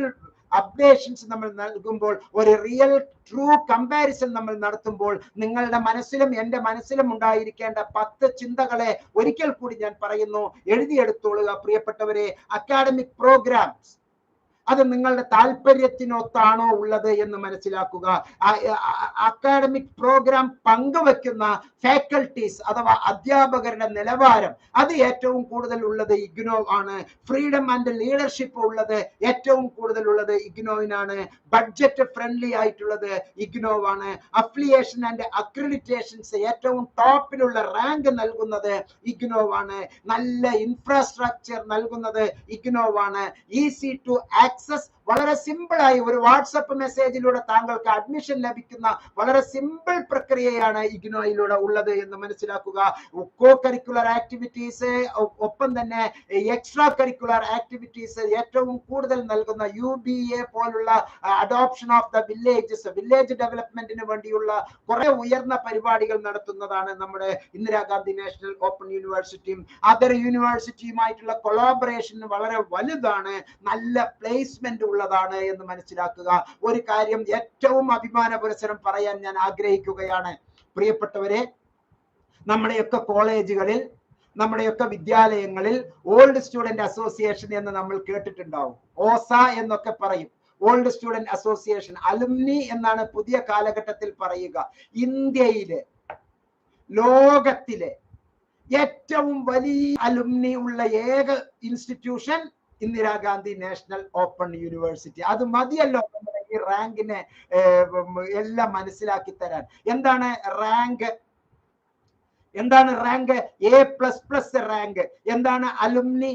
[SPEAKER 1] അപ്ഡേഷൻസ് നമ്മൾ നൽകുമ്പോൾ ഒരു റിയൽ ട്രൂ കമ്പാരിസൺ നമ്മൾ നടത്തുമ്പോൾ നിങ്ങളുടെ മനസ്സിലും എൻ്റെ മനസ്സിലും ഉണ്ടായിരിക്കേണ്ട 10 ചിന്തകളെ ഒരിക്കൽ കൂടി ഞാൻ പറയുന്നു, എഴുതിയെടുത്തോളുക പ്രിയപ്പെട്ടവരെ. അക്കാഡമിക് പ്രോഗ്രാംസ് അത് നിങ്ങളുടെ താല്പര്യത്തിനൊത്താണോ ഉള്ളത് എന്ന് മനസ്സിലാക്കുക. അക്കാഡമിക് പ്രോഗ്രാം പങ്കുവെക്കുന്ന ഫാക്കൽറ്റീസ് അഥവാ അധ്യാപകരുടെ നിലവാരം അത് ഏറ്റവും കൂടുതൽ ഉള്ളത് ഇഗ്നോ ആണ്. ഫ്രീഡം ആൻഡ് ലീഡർഷിപ്പ് ഉള്ളത് ഏറ്റവും കൂടുതൽ ഉള്ളത് ഇഗ്നോയിനാണ്. ബഡ്ജറ്റ് ഫ്രണ്ട്ലി ആയിട്ടുള്ളത് ഇഗ്നോ ആണ്. അഫിലിയേഷൻ ആൻഡ് അക്രഡിറ്റേഷൻസ് ഏറ്റവും ടോപ്പിലുള്ള റാങ്ക് നൽകുന്നത് ഇഗ്നോ ആണ്. നല്ല ഇൻഫ്രാസ്ട്രക്ചർ നൽകുന്നത് ഇഗ്നോ ആണ്. ഈസി ടു ആക്സസ് വളരെ സിമ്പിൾ ആയി ഒരു വാട്സപ്പ് മെസ്സേജിലൂടെ താങ്കൾക്ക് അഡ്മിഷൻ ലഭിക്കുന്ന വളരെ സിമ്പിൾ പ്രക്രിയയാണ് ഇഗ്നോയിലൂടെ ഉള്ളത് എന്ന് മനസ്സിലാക്കുക. കോ കരിക്കുലർ ആക്ടിവിറ്റീസ് ഒപ്പം തന്നെ എക്സ്ട്രാ കരിക്കുലർ ആക്ടിവിറ്റീസ് ഏറ്റവും കൂടുതൽ നൽകുന്ന UBA പോലുള്ള അഡോപ്ഷൻ ഓഫ് ദ വില്ലേജ് ഡെവലപ്മെന്റിന് വേണ്ടിയുള്ള കുറെ ഉയർന്ന പരിപാടികൾ നടത്തുന്നതാണ് നമ്മുടെ ഇന്ദിരാഗാന്ധി നാഷണൽ ഓപ്പൺ യൂണിവേഴ്സിറ്റിയും അതർ യൂണിവേഴ്സിറ്റിയുമായിട്ടുള്ള കൊളാബറേഷൻ വളരെ വലുതാണ്. നല്ല പ്ലേസ്മെന്റ് ഉള്ളതാണ് എന്ന് മനസ്സിലാക്കുക. ഒരു കാര്യം ഏറ്റവും അഭിമാന പുരസ്സരം പറയാൻ ഞാൻ ആഗ്രഹിക്കുകയാണ് പ്രിയപ്പെട്ടവരെ. നമ്മുടെയൊക്കെ കോളേജുകളിൽ നമ്മുടെയൊക്കെ വിദ്യാലയങ്ങളിൽ ഓൾഡ് സ്റ്റുഡന്റ് അസോസിയേഷൻ എന്ന് നമ്മൾ കേട്ടിട്ടുണ്ടാവും. ഓസ എന്നൊക്കെ പറയും. ഓൾഡ് സ്റ്റുഡന്റ് അസോസിയേഷൻ അലുമിനി എന്നാണ് പുതിയ കാലഘട്ടത്തിൽ പറയുക. ഇന്ത്യയിലെ ലോകത്തിലെ ഏറ്റവും വലിയ അലുമിനി ഉള്ള ഏക institution Indira Gandhi national open university. അത് മതിയല്ലോ നമ്മുടെ ഈ റാങ്കിനെ എല്ലാം മനസ്സിലാക്കി തരാൻ. എന്താണ് റാങ്ക്? എന്താണ് റാങ്ക്? A++ rank. എന്താണ് അലുമിനി?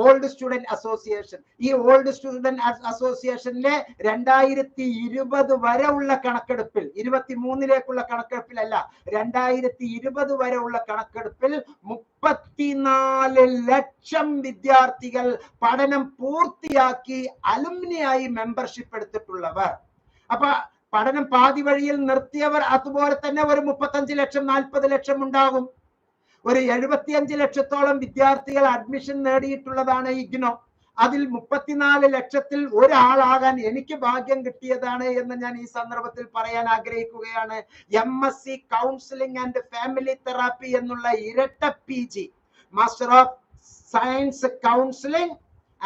[SPEAKER 1] Old student association. ഈ ഓൾഡ് സ്റ്റുഡന്റ് അസോസിയേഷനിലെ 2020 വരെ ഉള്ള കണക്കെടുപ്പിൽ, 23ലേക്കുള്ള കണക്കെടുപ്പിലല്ല, 2020 വരെ ഉള്ള കണക്കെടുപ്പിൽ 34 ലക്ഷം വിദ്യാർത്ഥികൾ പഠനം പൂർത്തിയാക്കി അലുമിനിയായി മെമ്പർഷിപ്പ് എടുത്തിട്ടുള്ളവർ. അപ്പൊ പഠനം പാതി വഴിയിൽ നിർത്തിയവർ അതുപോലെ തന്നെ ഒരു 35 ലക്ഷം 40 ലക്ഷം ഉണ്ടാകും. ഒരു 75 ലക്ഷത്തോളം വിദ്യാർത്ഥികൾ അഡ്മിഷൻ നേടിയിട്ടുള്ളതാണ് ഇഗ്നോ. അതിൽ 34 ലക്ഷത്തിൽ ഒരാളാകാൻ എനിക്ക് ഭാഗ്യം കിട്ടിയതാണ് എന്ന് ഞാൻ ഈ സന്ദർഭത്തിൽ പറയാൻ ആഗ്രഹിക്കുകയാണ്. MSc counselling and family therapy എന്നുള്ള ഇരട്ട PG, master of science counselling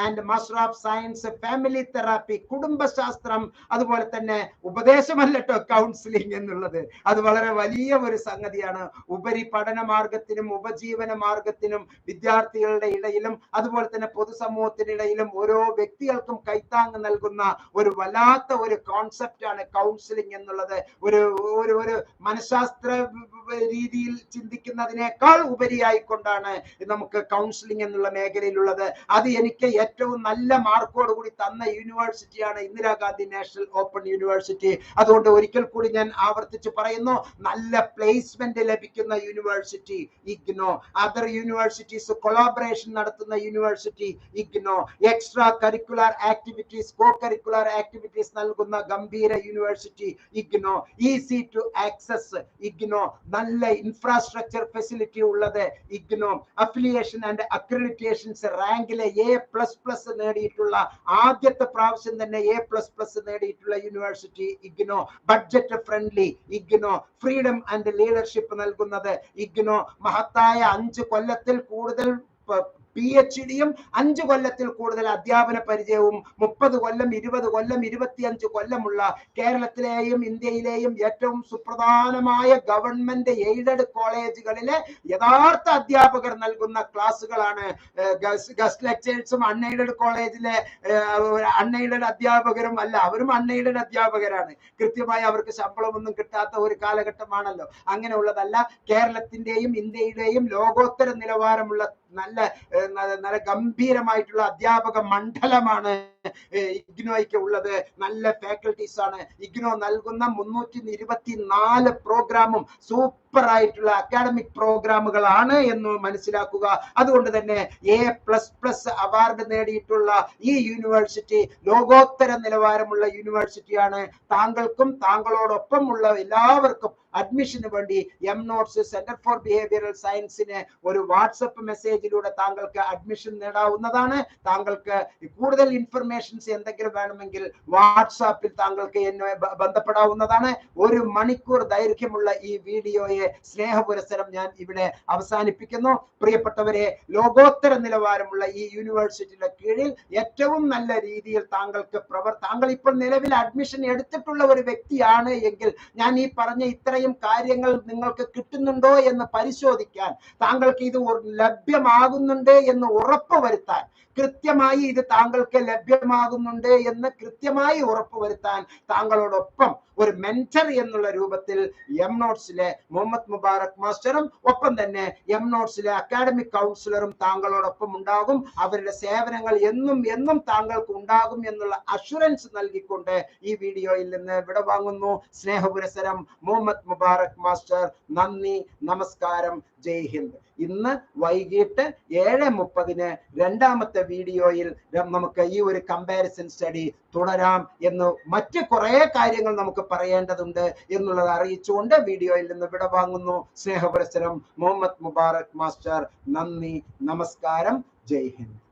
[SPEAKER 1] and master of science family therapy, കുടുംബശാസ്ത്രം. അതുപോലെ തന്നെ ഉപദേശമല്ലോ കൗൺസിലിംഗ് എന്നുള്ളത്, അത് വളരെ വലിയ ഒരു സംഗതിയാണ്. ഉപരി പഠന മാർഗത്തിനും ഉപജീവന മാർഗത്തിനും വിദ്യാർത്ഥികളുടെ ഇടയിലും അതുപോലെ തന്നെ പൊതുസമൂഹത്തിനിടയിലും ഓരോ വ്യക്തികൾക്കും കൈത്താങ് നൽകുന്ന ഒരു വല്ലാത്ത ഒരു കോൺസെപ്റ്റ് ആണ് കൗൺസിലിംഗ് എന്നുള്ളത്. ഒരു മനഃശാസ്ത്ര രീതിയിൽ ചിന്തിക്കുന്നതിനേക്കാൾ ഉപരിയായിക്കൊണ്ടാണ് നമുക്ക് കൗൺസിലിംഗ് എന്നുള്ള മേഖലയിലുള്ളത്. അത് എനിക്ക് ഏറ്റവും നല്ല മാർക്കോട് കൂടി തന്ന യൂണിവേഴ്സിറ്റിയാണ് ഇന്ദിരാഗാന്ധി നാഷണൽ ഓപ്പൺ യൂണിവേഴ്സിറ്റി. അതുകൊണ്ട് ഒരിക്കൽ കൂടി ഞാൻ ആവർത്തിച്ച് പറയുന്നു, നല്ല പ്ലേസ്മെന്റ് ലഭിക്കുന്ന university IGNOU. Other universities collaboration നടത്തുന്ന university IGNOU. Extra curricular activities, co curricular activities നൽകുന്ന ഗംഭീര university IGNOU. Easy to access IGNOU. നല്ല ഇൻഫ്രാസ്ട്രക്ചർ ഫെസിലിറ്റി ഉള്ളത് ഇഗ്നോ. അഫിലിയേഷൻ ആൻഡ് അക്രഡിറ്റേഷൻസ് റാങ്കിലെ A++ നേടിയിട്ടുള്ള ആദ്യത്തെ പ്രാവശ്യം തന്നെ A++ നേടിയിട്ടുള്ള university IGNOU. Budget friendly IGNOU. Freedom and leadership നൽകുന്നത് ഇഗ്നോ. മഹത്തായ 5 കൊല്ലത്തിൽ കൂടുതൽ PhD-യും 5 കൊല്ലത്തിൽ കൂടുതൽ അധ്യാപന പരിചയവും 30 കൊല്ലം 20 കൊല്ലം 25 കൊല്ലമുള്ള കേരളത്തിലെയും ഇന്ത്യയിലെയും ഏറ്റവും സുപ്രധാനമായ ഗവൺമെന്റ് എയ്ഡഡ് കോളേജുകളിലെ യഥാർത്ഥ അധ്യാപകർ നൽകുന്ന ക്ലാസ്സുകളാണ്. ഗസ്റ്റ് ലെക്ചേഴ്സും അൺഎയ്ഡഡ് കോളേജിലെ അൺഎയ്ഡഡ് അധ്യാപകരും അല്ല, അവരും അൺഎയ്ഡഡ് അധ്യാപകരാണ്. കൃത്യമായി അവർക്ക് ശമ്പളമൊന്നും കിട്ടാത്ത ഒരു കാലഘട്ടമാണല്ലോ. അങ്ങനെയുള്ളതല്ല. കേരളത്തിന്റെയും ഇന്ത്യയുടെയും ലോകോത്തര നിലവാരമുള്ള നല്ല ഗംഭീരമായിട്ടുള്ള അധ്യാപക മണ്ഡലമാണ് ഇഗ്നോയ്ക്ക് ഉള്ളത്. നല്ല ഫാക്കൽറ്റീസ് ആണ്. ഇഗ്നോ നൽകുന്ന 324 പ്രോഗ്രാമും സൂപ്പർ ആയിട്ടുള്ള അക്കാഡമിക് പ്രോഗ്രാമുകളാണ് എന്ന് മനസ്സിലാക്കുക. അതുകൊണ്ട് തന്നെ A++ അവാർഡ് നേടിയിട്ടുള്ള ഈ യൂണിവേഴ്സിറ്റി ലോകോത്തര നിലവാരമുള്ള യൂണിവേഴ്സിറ്റിയാണ്. താങ്കൾക്കും താങ്കളോടൊപ്പം ഉള്ള എല്ലാവർക്കും അഡ്മിഷന് വേണ്ടി എംനോട്സ് സെന്റർ ഫോർ ബിഹേവിയറൽ സയൻസിന് ഒരു വാട്സപ്പ് മെസ്സേജിലൂടെ താങ്കൾക്ക് അഡ്മിഷൻ നേടാവുന്നതാണ്. താങ്കൾക്ക് കൂടുതൽ ഇൻഫർമേഷൻസ് എന്തെങ്കിലും വേണമെങ്കിൽ വാട്സാപ്പിൽ താങ്കൾക്ക് എന്നെ ബന്ധപ്പെടാവുന്നതാണ്. 1 മണിക്കൂർ ദൈർഘ്യമുള്ള ഈ വീഡിയോയെ സ്നേഹപുരസ്സരം ഞാൻ ഇവിടെ അവസാനിപ്പിക്കുന്നു. പ്രിയപ്പെട്ടവരെ, ലോകോത്തര നിലവാരമുള്ള ഈ യൂണിവേഴ്സിറ്റിയുടെ കീഴിൽ ഏറ്റവും നല്ല രീതിയിൽ താങ്കൾ ഇപ്പോൾ നിലവിൽ അഡ്മിഷൻ എടുത്തിട്ടുള്ള ഒരു വ്യക്തിയാണ് എങ്കിൽ ഞാൻ ഈ പറഞ്ഞ ഇത്രയും കാര്യങ്ങൾ നിങ്ങൾക്ക് കിട്ടുന്നുണ്ടോ എന്ന് പരിശോധിക്കാൻ, താങ്കൾക്ക് ഇത് ലഭ്യമാകുന്നുണ്ട് എന്ന് ഉറപ്പുവരുത്താൻ, കൃത്യമായി ഇത് താങ്കൾക്ക് ലഭ്യമാകുന്നുണ്ട് എന്ന് കൃത്യമായി ഉറപ്പുവരുത്താൻ താങ്കളോടൊപ്പം ഒരു മെന്റർ എന്നുള്ള രൂപത്തിൽ എംനോട്സിലെ മുഹമ്മദ് മുബാറക് മാസ്റ്ററും ഒപ്പം തന്നെ എംനോട്സിലെ അക്കാഡമിക് കൗൺസിലറും താങ്കളോടൊപ്പം ഉണ്ടാകും. അവരുടെ സേവനങ്ങൾ എന്നും താങ്കൾക്ക് ഉണ്ടാകും എന്നുള്ള അഷുറൻസ് നൽകിക്കൊണ്ട് ഈ വീഡിയോയിൽ നിന്ന് വിടവാങ്ങുന്നു. സ്നേഹപുരസ്സരം മുഹമ്മദ് മുബാറക് മാസ്റ്റർ. നന്ദി, നമസ്കാരം, ജയ് ഹിന്ദ്. ഇന്ന് വൈകിട്ട് 7:30 രണ്ടാമത്തെ വീഡിയോയിൽ നമുക്ക് ഈ ഒരു കമ്പാരിസൺ സ്റ്റഡി തുടരാം എന്ന് മറ്റു കുറെ കാര്യങ്ങൾ നമുക്ക് പറയേണ്ടതുണ്ട് എന്നുള്ളത് അറിയിച്ചുകൊണ്ട് വീഡിയോയിൽ നിന്ന് വിടവാങ്ങുന്നു. സ്നേഹപുരസ്സരം മുഹമ്മദ് മുബാറക് മാസ്റ്റർ. നന്ദി, നമസ്കാരം, ജയ് ഹിന്ദ്.